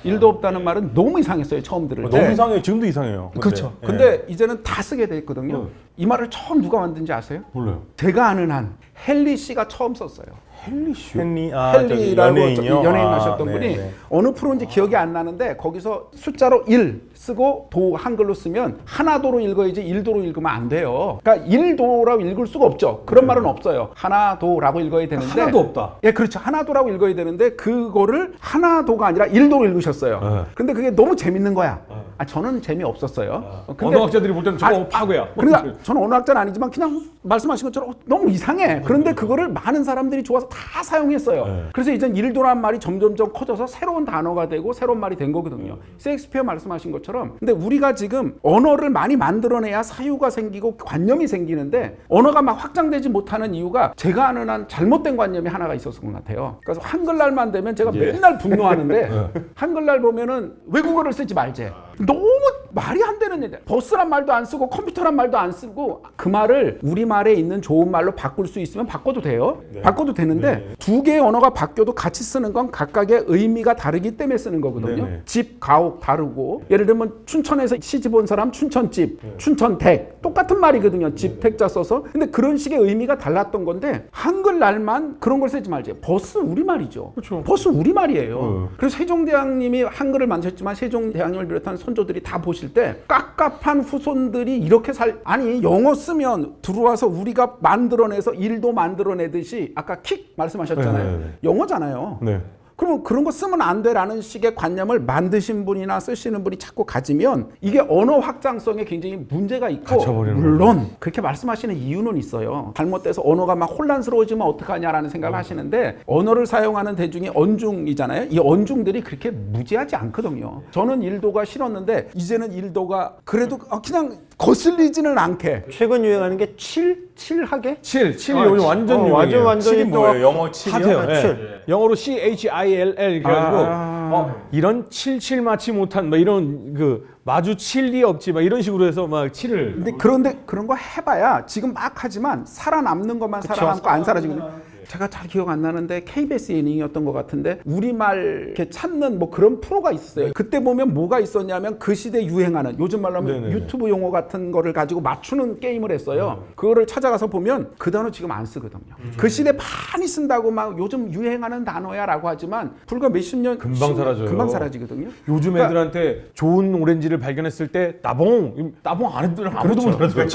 일도 없다는 말은 너무 이상했어요. 처음 들을 때. 너무 이상해요. 지금도 이상해요. 근데. 그렇죠. 예. 근데 이제는 다 쓰게 돼 있거든요. 이 말을 처음 누가 만든지 아세요? 몰라요. 제가 아는 한 헨리 씨가 처음 썼어요. 헨리 씨. 헨리 헨리라고 연예인이요. 연예인 하셨던 네, 분이 네. 어느 프로인지 기억이 안 나는데 거기서 숫자로 1 쓰고 도 한글로 쓰면 하나도로 읽어야지 1도로 읽으면 안 돼요. 그러니까 1도라고 읽을 수가 없죠. 그런 말은 없어요. 하나도라고 읽어야 되는데 하나도 없다. 예, 그렇죠. 하나도라고 읽어야 되는데 그거를 하나도가 아니라 1도로 읽으셨어요. 근데 그게 너무 재밌는 거야. 아, 저는 재미없었어요. 근데 언어학자들이 볼 때는 저거 파괴야. 그러니까 저는 언어학자는 아니지만 그냥 말씀하신 것처럼 너무 이상해. 그런데 그거를 많은 사람들이 좋아서 다 사용했어요. 그래서 이제 1도란 말이 점점점 커져서 새로운 단어가 되고 새로운 말이 된 거거든요. 셰익스피어 말씀하신 것처럼. 근데 우리가 지금 언어를 많이 만들어내야 사유가 생기고 관념이 생기는데 언어가 막 확장되지 못하는 이유가 제가 아는 한 잘못된 관념이 하나가 있었을 것 같아요. 그래서 한글날만 되면 제가 맨날 분노하는데 한글날 보면은 외국어를 쓰지 말제. 너무 말이 안 되는 얘기. 버스란 말도 안 쓰고 컴퓨터란 말도 안 쓰고 그 말을 우리말에 있는 좋은 말로 바꿀 수 있으면 바꿔도 돼요. 바꿔도 되는데 두 개의 언어가 바뀌어도 같이 쓰는 건 각각의 의미가 다르기 때문에 쓰는 거거든요. 집, 가옥 다르고 예를 들면 춘천에서 시집 온 사람 춘천집, 춘천택 똑같은 말이거든요. 집, 택자 써서. 근데 그런 식의 의미가 달랐던 건데 한글날만 그런 걸 쓰지 말지. 버스 우리말이죠. 그렇죠. 버스 우리말이에요. 그래서 세종대왕님이 한글을 만드셨지만 세종대왕님을 비롯한 선조들이 다 보실 때 깝깝한 후손들이 이렇게 아니 영어 쓰면 들어와서 우리가 만들어내서 일도 만들어내듯이 아까 킥 말씀하셨잖아요. 영어잖아요. 네. 그러면 그런 거 쓰면 안 돼라는 식의 관념을 만드신 분이나 쓰시는 분이 자꾸 가지면 이게 언어 확장성에 굉장히 문제가 있고 갇혀버리는 물론 그렇게 말씀하시는 이유는 있어요. 잘못돼서 언어가 막 혼란스러워지면 어떡하냐라는 생각을 하시는데 언어를 사용하는 대중이 언중이잖아요. 이 언중들이 그렇게 무지하지 않거든요. 저는 1도가 싫었는데 이제는 1도가 그래도 그냥 거슬리지는 않게. 최근 유행하는 게 7하게? 7이 요즘 완전 유행이에요. 완전히 7이 뭐예요? 영어 7이요? 핫해요. 예. 7. 영어로 CHILL 그래가지고 이런 77 맞지 못한 뭐 이런 그 마주 7이 없지 막 이런 식으로 해서 막 7을. 그런데 그런 거 해봐야 지금 막 하지만 살아남는 것만 살아남고 안 사라지거든요. 제가 잘 기억 안 나는데 KBS 예능이었던 것 같은데 우리말 이렇게 찾는 뭐 그런 프로가 있었어요. 그때 보면 뭐가 있었냐면 그 시대 유행하는 요즘 말로 하면 네네네. 유튜브 용어 같은 거를 가지고 맞추는 게임을 했어요. 그거를 찾아가서 보면 그 단어 지금 안 쓰거든요. 그 시대 많이 쓴다고 막 요즘 유행하는 단어야라고 하지만 불과 몇십 년 금방 사라져요. 금방 사라지거든요. 요즘 애들한테 좋은 오렌지를 발견했을 때 따봉 안 했더니 아무도 못 알아들어요.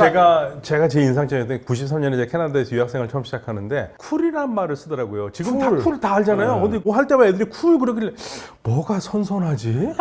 제가 제 인상적이었던 게 93년에 제가 캐나다에서 유학생을 처음 시작하는데 쿨이란 말을 쓰더라고요. 지금 다 쿨 다 알잖아요. 근데 뭐 할 때마다 애들이 쿨 그러길래 뭐가 선선하지?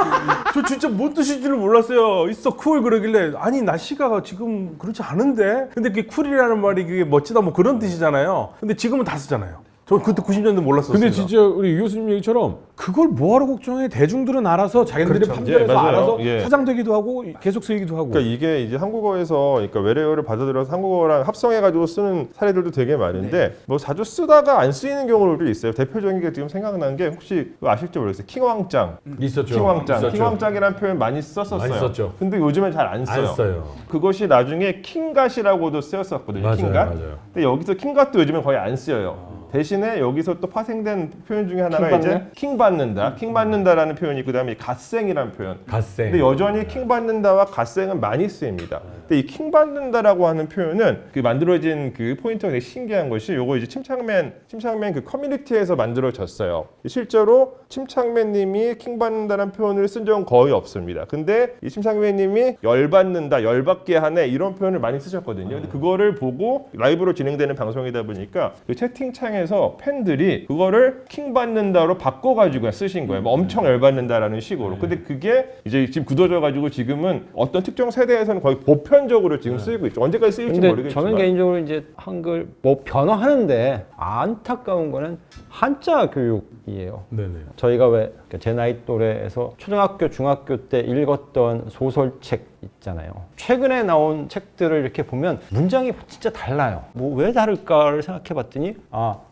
저 진짜 뭔 뜻인지를 몰랐어요. 있어 쿨 그러길래 아니 날씨가 지금 그렇지 않은데 근데 그게 쿨이라는 말이 그게 멋지다 뭐 그런 뜻이잖아요. 근데 지금은 다 쓰잖아요. 저 그때 90년대 몰랐었어요. 근데 진짜 우리 유 교수님 얘기처럼 그걸 뭐하러 걱정해? 대중들은 알아서 자기들이 그렇죠. 판별해서 예, 맞아요. 알아서 예. 사장되기도 하고 계속 쓰이기도 하고. 그러니까 이게 이제 한국어에서 그러니까 외래어를 받아들여서 한국어랑 합성해가지고 쓰는 사례들도 되게 많은데 뭐 자주 쓰다가 안 쓰이는 경우도 있어요. 대표적인 게 지금 생각나는 게 혹시 그거 아실지 모르겠어요. 킹왕짱. 있었죠. 킹왕짱. 있었죠. 킹왕짱이라는 표현 많이 썼었어요. 많이 썼죠. 근데 요즘엔 잘 안 써요. 안 써요. 그것이 나중에 킹갓이라고도 쓰였었거든요. 맞아요, 킹갓. 맞아요. 근데 여기서 킹갓도 요즘엔 거의 안 쓰여요. 대신에 여기서 또 파생된 표현 중에 하나가 이제 킹 받는다. 킹 받는다라는 표현이 있고 그다음에 갓생이라는 표현. 갓생. 근데 여전히 킹 받는다와 갓생은 많이 쓰입니다. 근데 이 킹 받는다라고 하는 표현은 그 만들어진 그 포인트가 되게 신기한 것이 요거 이제 침착맨 그 커뮤니티에서 만들어졌어요. 실제로 침착맨님이 킹 받는다라는 표현을 쓴 적은 거의 없습니다. 근데 이 침착맨님이 열받는다, 열받게 하네 이런 표현을 많이 쓰셨거든요. 근데 그거를 보고 라이브로 진행되는 방송이다 보니까 그 채팅창에서 팬들이 그거를 킹 받는다로 바꿔가지고 쓰신 거예요. 뭐 엄청 열받는다라는 식으로. 근데 그게 이제 지금 굳어져가지고 지금은 어떤 특정 세대에서는 거의 보편적으로 지금 쓰이고 있죠. 언제까지 쓰일지 근데 모르겠지만. 저는 개인적으로 이제 한글 뭐 변화하는데 안타까운 거는 한자 교육이에요. 네네. 저희가 왜 제 나이 또래에서 초등학교, 중학교 때 읽었던 소설책 있잖아요. 최근에 나온 책들을 이렇게 보면 문장이 진짜 달라요. 뭐 왜 다를까를 생각해 봤더니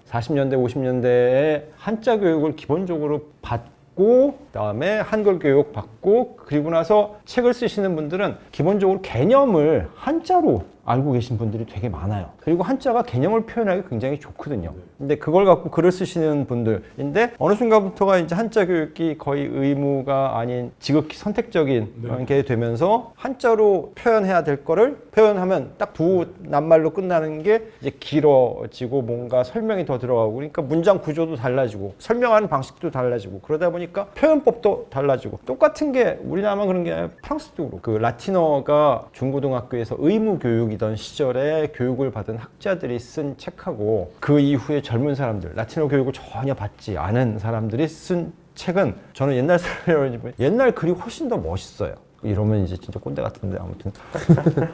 40년대, 50년대에 한자 교육을 기본적으로 받고 그다음에 한글 교육 받고 그리고 나서 책을 쓰시는 분들은 기본적으로 개념을 한자로 알고 계신 분들이 되게 많아요. 그리고 한자가 개념을 표현하기 굉장히 좋거든요. 근데 그걸 갖고 글을 쓰시는 분들인데 어느 순간부터가 이제 한자 교육이 거의 의무가 아닌 지극히 선택적인 게 되면서 한자로 표현해야 될 거를 표현하면 딱 두 낱말로 끝나는 게 이제 길어지고 뭔가 설명이 더 들어가고 그러니까 문장 구조도 달라지고 설명하는 방식도 달라지고 그러다 보니까 표현법도 달라지고 똑같은 게 우리나라만 그런 게 아니라 프랑스도 그렇고 그 라틴어가 중고등학교에서 의무 교육이던 시절에 교육을 받은 학자들이 쓴 책하고 그 이후에 젊은 사람들 라틴어 교육을 전혀 받지 않은 사람들이 쓴 책은 저는 옛날 사람이라고 옛날 글이 훨씬 더 멋있어요. 이러면 이제 진짜 꼰대 같은데 아무튼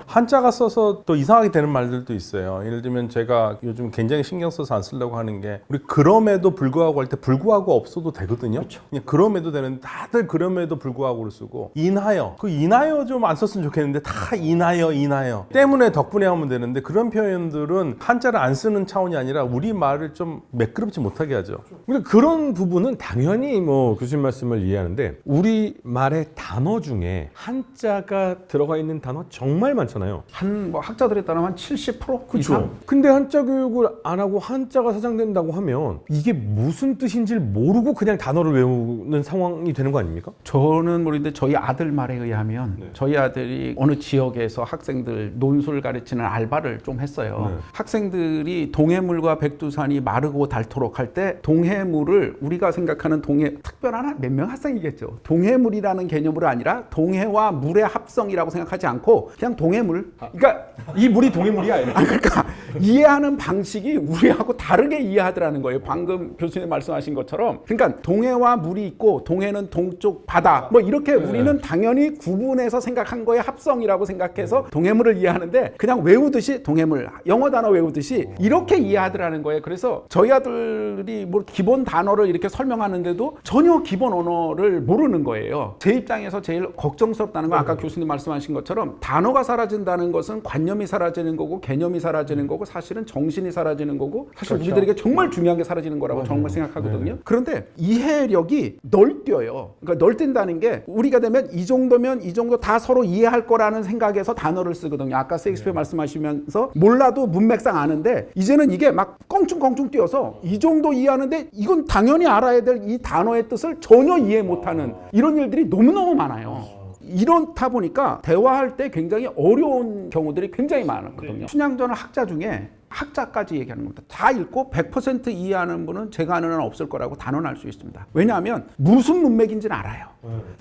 한자가 써서 또 이상하게 되는 말들도 있어요. 예를 들면 제가 요즘 굉장히 신경 써서 안 쓰려고 하는 게 우리 그럼에도 불구하고 할 때 불구하고 없어도 되거든요. 그렇죠. 그냥 그럼에도 되는데 다들 그럼에도 불구하고를 쓰고 인하여 그 인하여 좀 안 썼으면 좋겠는데 다 인하여 때문에 덕분에 하면 되는데 그런 표현들은 한자를 안 쓰는 차원이 아니라 우리 말을 좀 매끄럽지 못하게 하죠. 그러니까 그런 부분은 당연히 뭐 교수님 말씀을 이해하는데 우리 말의 단어 중에 한자가 들어가 있는 단어 정말 많잖아요. 뭐 학자들에 따르면 한 70% 이상. 근데 한자 교육을 안 하고 한자가 사장된다고 하면 이게 무슨 뜻인지를 모르고 그냥 단어를 외우는 상황이 되는 거 아닙니까? 저는 모르는데 저희 아들 말에 의하면 저희 아들이 어느 지역에서 학생들 논술 가르치는 알바를 좀 했어요. 학생들이 동해물과 백두산이 마르고 닳도록 할 때 동해물을 우리가 생각하는 특별한 몇 명 학생이겠죠. 동해물이라는 개념으로 아니라 동해와 물의 합성이라고 생각하지 않고 그냥 동해물. 그러니까 이 물이 동해물이야. 이렇게. 그러니까 이해하는 방식이 우리하고 다르게 이해하더라는 거예요. 방금 교수님 말씀하신 것처럼. 그러니까 동해와 물이 있고 동해는 동쪽 바다. 뭐 이렇게 우리는 당연히 구분해서 생각한 거에 합성이라고 생각해서 동해물을 이해하는데 그냥 외우듯이 동해물, 영어 단어 외우듯이 이렇게 이해하더라는 거예요. 그래서 저희 아들이 뭐 기본 단어를 이렇게 설명하는데도 전혀 기본 언어를 모르는 거예요. 제 입장에서 제일 걱정스럽다는 건 아까 교수님 말씀하신 것처럼 단어가 사라진다는 것은 관념이 사라지는 거고 개념이 사라지는 거고 사실은 정신이 사라지는 거고 사실 우리들에게 정말 중요한 게 사라지는 거라고 정말 생각하거든요. 그런데 이해력이 널뛰어요. 그러니까 널뛴다는 게 우리가 되면 이 정도면 이 정도 다 서로 이해할 거라는 생각에서 단어를 쓰거든요. 아까 셰익스피어 말씀하시면서 몰라도 문맥상 아는데 이제는 이게 막 껑충껑충 뛰어서 이 정도 이해하는데 이건 당연히 알아야 될 이 단어의 뜻을 전혀 이해 못하는 이런 일들이 너무너무 많아요. 이렇다 보니까 대화할 때 굉장히 어려운 경우들이 굉장히 많았거든요. 춘향전은 학자 중에 학자까지 얘기하는 겁니다. 다 읽고 100% 이해하는 분은 제가 아는 한 없을 거라고 단언할 수 있습니다. 왜냐하면 무슨 문맥인지는 알아요.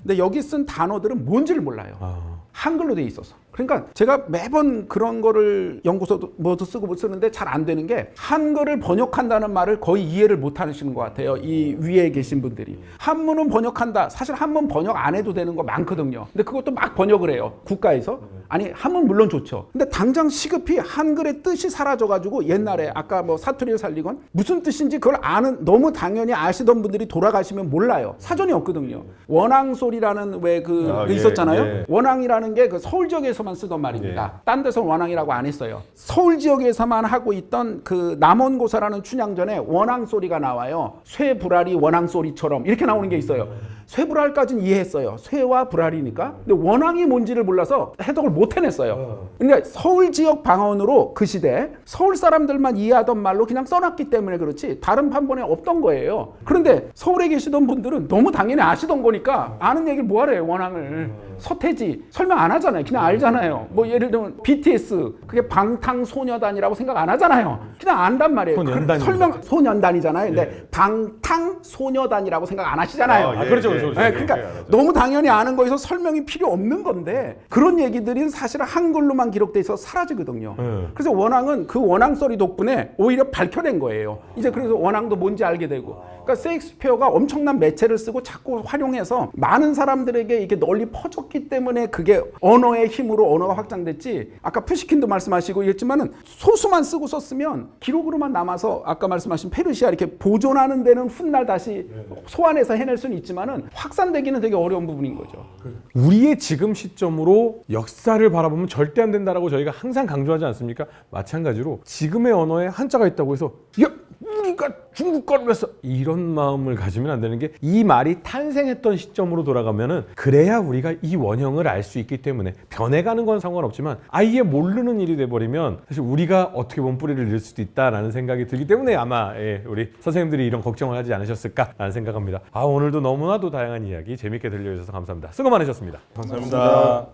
근데 여기 쓴 단어들은 뭔지를 몰라요. 한글로 돼 있어서. 그러니까 제가 매번 그런 거를 연구서도 뭐도 쓰고 못 쓰는데 잘 안 되는 게 한글을 번역한다는 말을 거의 이해를 못 하시는 것 같아요. 이 위에 계신 분들이. 한문은 번역한다. 사실 한문 번역 안 해도 되는 거 많거든요. 근데 그것도 막 번역을 해요. 국가에서. 아니 한문 물론 좋죠. 근데 당장 시급히 한글의 뜻이 사라져가지고 옛날에 아까 뭐 사투리를 살리건 무슨 뜻인지 그걸 아는 너무 당연히 아시던 분들이 돌아가시면 몰라요. 사전이 없거든요. 원앙소리라는 왜 그 있었잖아요. 예. 원앙이라는 게 그 서울 지역에서만 쓰던 말입니다. 딴 데서는 원앙이라고 안 했어요. 서울 지역에서만 하고 있던 그 남원고사라는 춘향전에 원앙 소리가 나와요. 쇠불알이 원앙 소리처럼 이렇게 나오는 게 있어요. 쇠불알까지는 이해했어요. 쇠와 불알이니까. 근데 원앙이 뭔지를 몰라서 해석을 못 해냈어요. 그러니까 서울 지역 방언으로 그 시대 서울 사람들만 이해하던 말로 그냥 써놨기 때문에 그렇지 다른 판본에 없던 거예요. 그런데 서울에 계시던 분들은 너무 당연히 아시던 거니까 아는 얘기를 뭐하래요. 원앙을. 서태지 설명 안 하잖아요. 그냥 알잖아요. 뭐 예를 들면 BTS 그게 방탄소녀단이라고 생각 안 하잖아요. 그냥 안단 말이에요. 설명 소년단이잖아요. 근데 방탄소녀단이라고 생각 안 하시잖아요. 그렇죠. 네, 그러니까 너무 당연히 아는 거에서 설명이 필요 없는 건데 그런 얘기들이 사실은 한글로만 기록돼 있어서 사라지거든요. 그래서 원앙은 그 원앙 소리 덕분에 오히려 밝혀낸 거예요. 이제 그래서 원앙도 뭔지 알게 되고. 그러니까 셰익스피어가 엄청난 매체를 쓰고 자꾸 활용해서 많은 사람들에게 이게 널리 퍼졌기 때문에 그게 언어의 힘으로 언어가 확장됐지. 아까 푸시킨도 말씀하시고 이랬지만은 소수만 쓰고 썼으면 기록으로만 남아서 아까 말씀하신 페르시아 이렇게 보존하는 데는 훗날 다시 소환해서 해낼 수는 있지만은 확산되기는 되게 어려운 부분인 거죠. 우리의 지금 시점으로 역사를 바라보면 절대 안 된다라고 저희가 항상 강조하지 않습니까? 마찬가지로 지금의 언어에 한자가 있다고 해서 야 우리가 중국 거를 왜 써? 이런 마음을 가지면 안 되는 게 이 말이 탄생했던 시점으로 돌아가면은 그래야 우리가 이 원형을 알 수 있기 때문에 변해가는 건 상관없지만 아예 모르는 일이 돼버리면 사실 우리가 어떻게 보면 뿌리를 잃을 수도 있다라는 생각이 들기 때문에 아마 우리 선생님들이 이런 걱정을 하지 않으셨을까라는 생각합니다. 오늘도 너무나도 다양한 이야기 재밌게 들려주셔서 감사합니다. 수고 많으셨습니다. 감사합니다.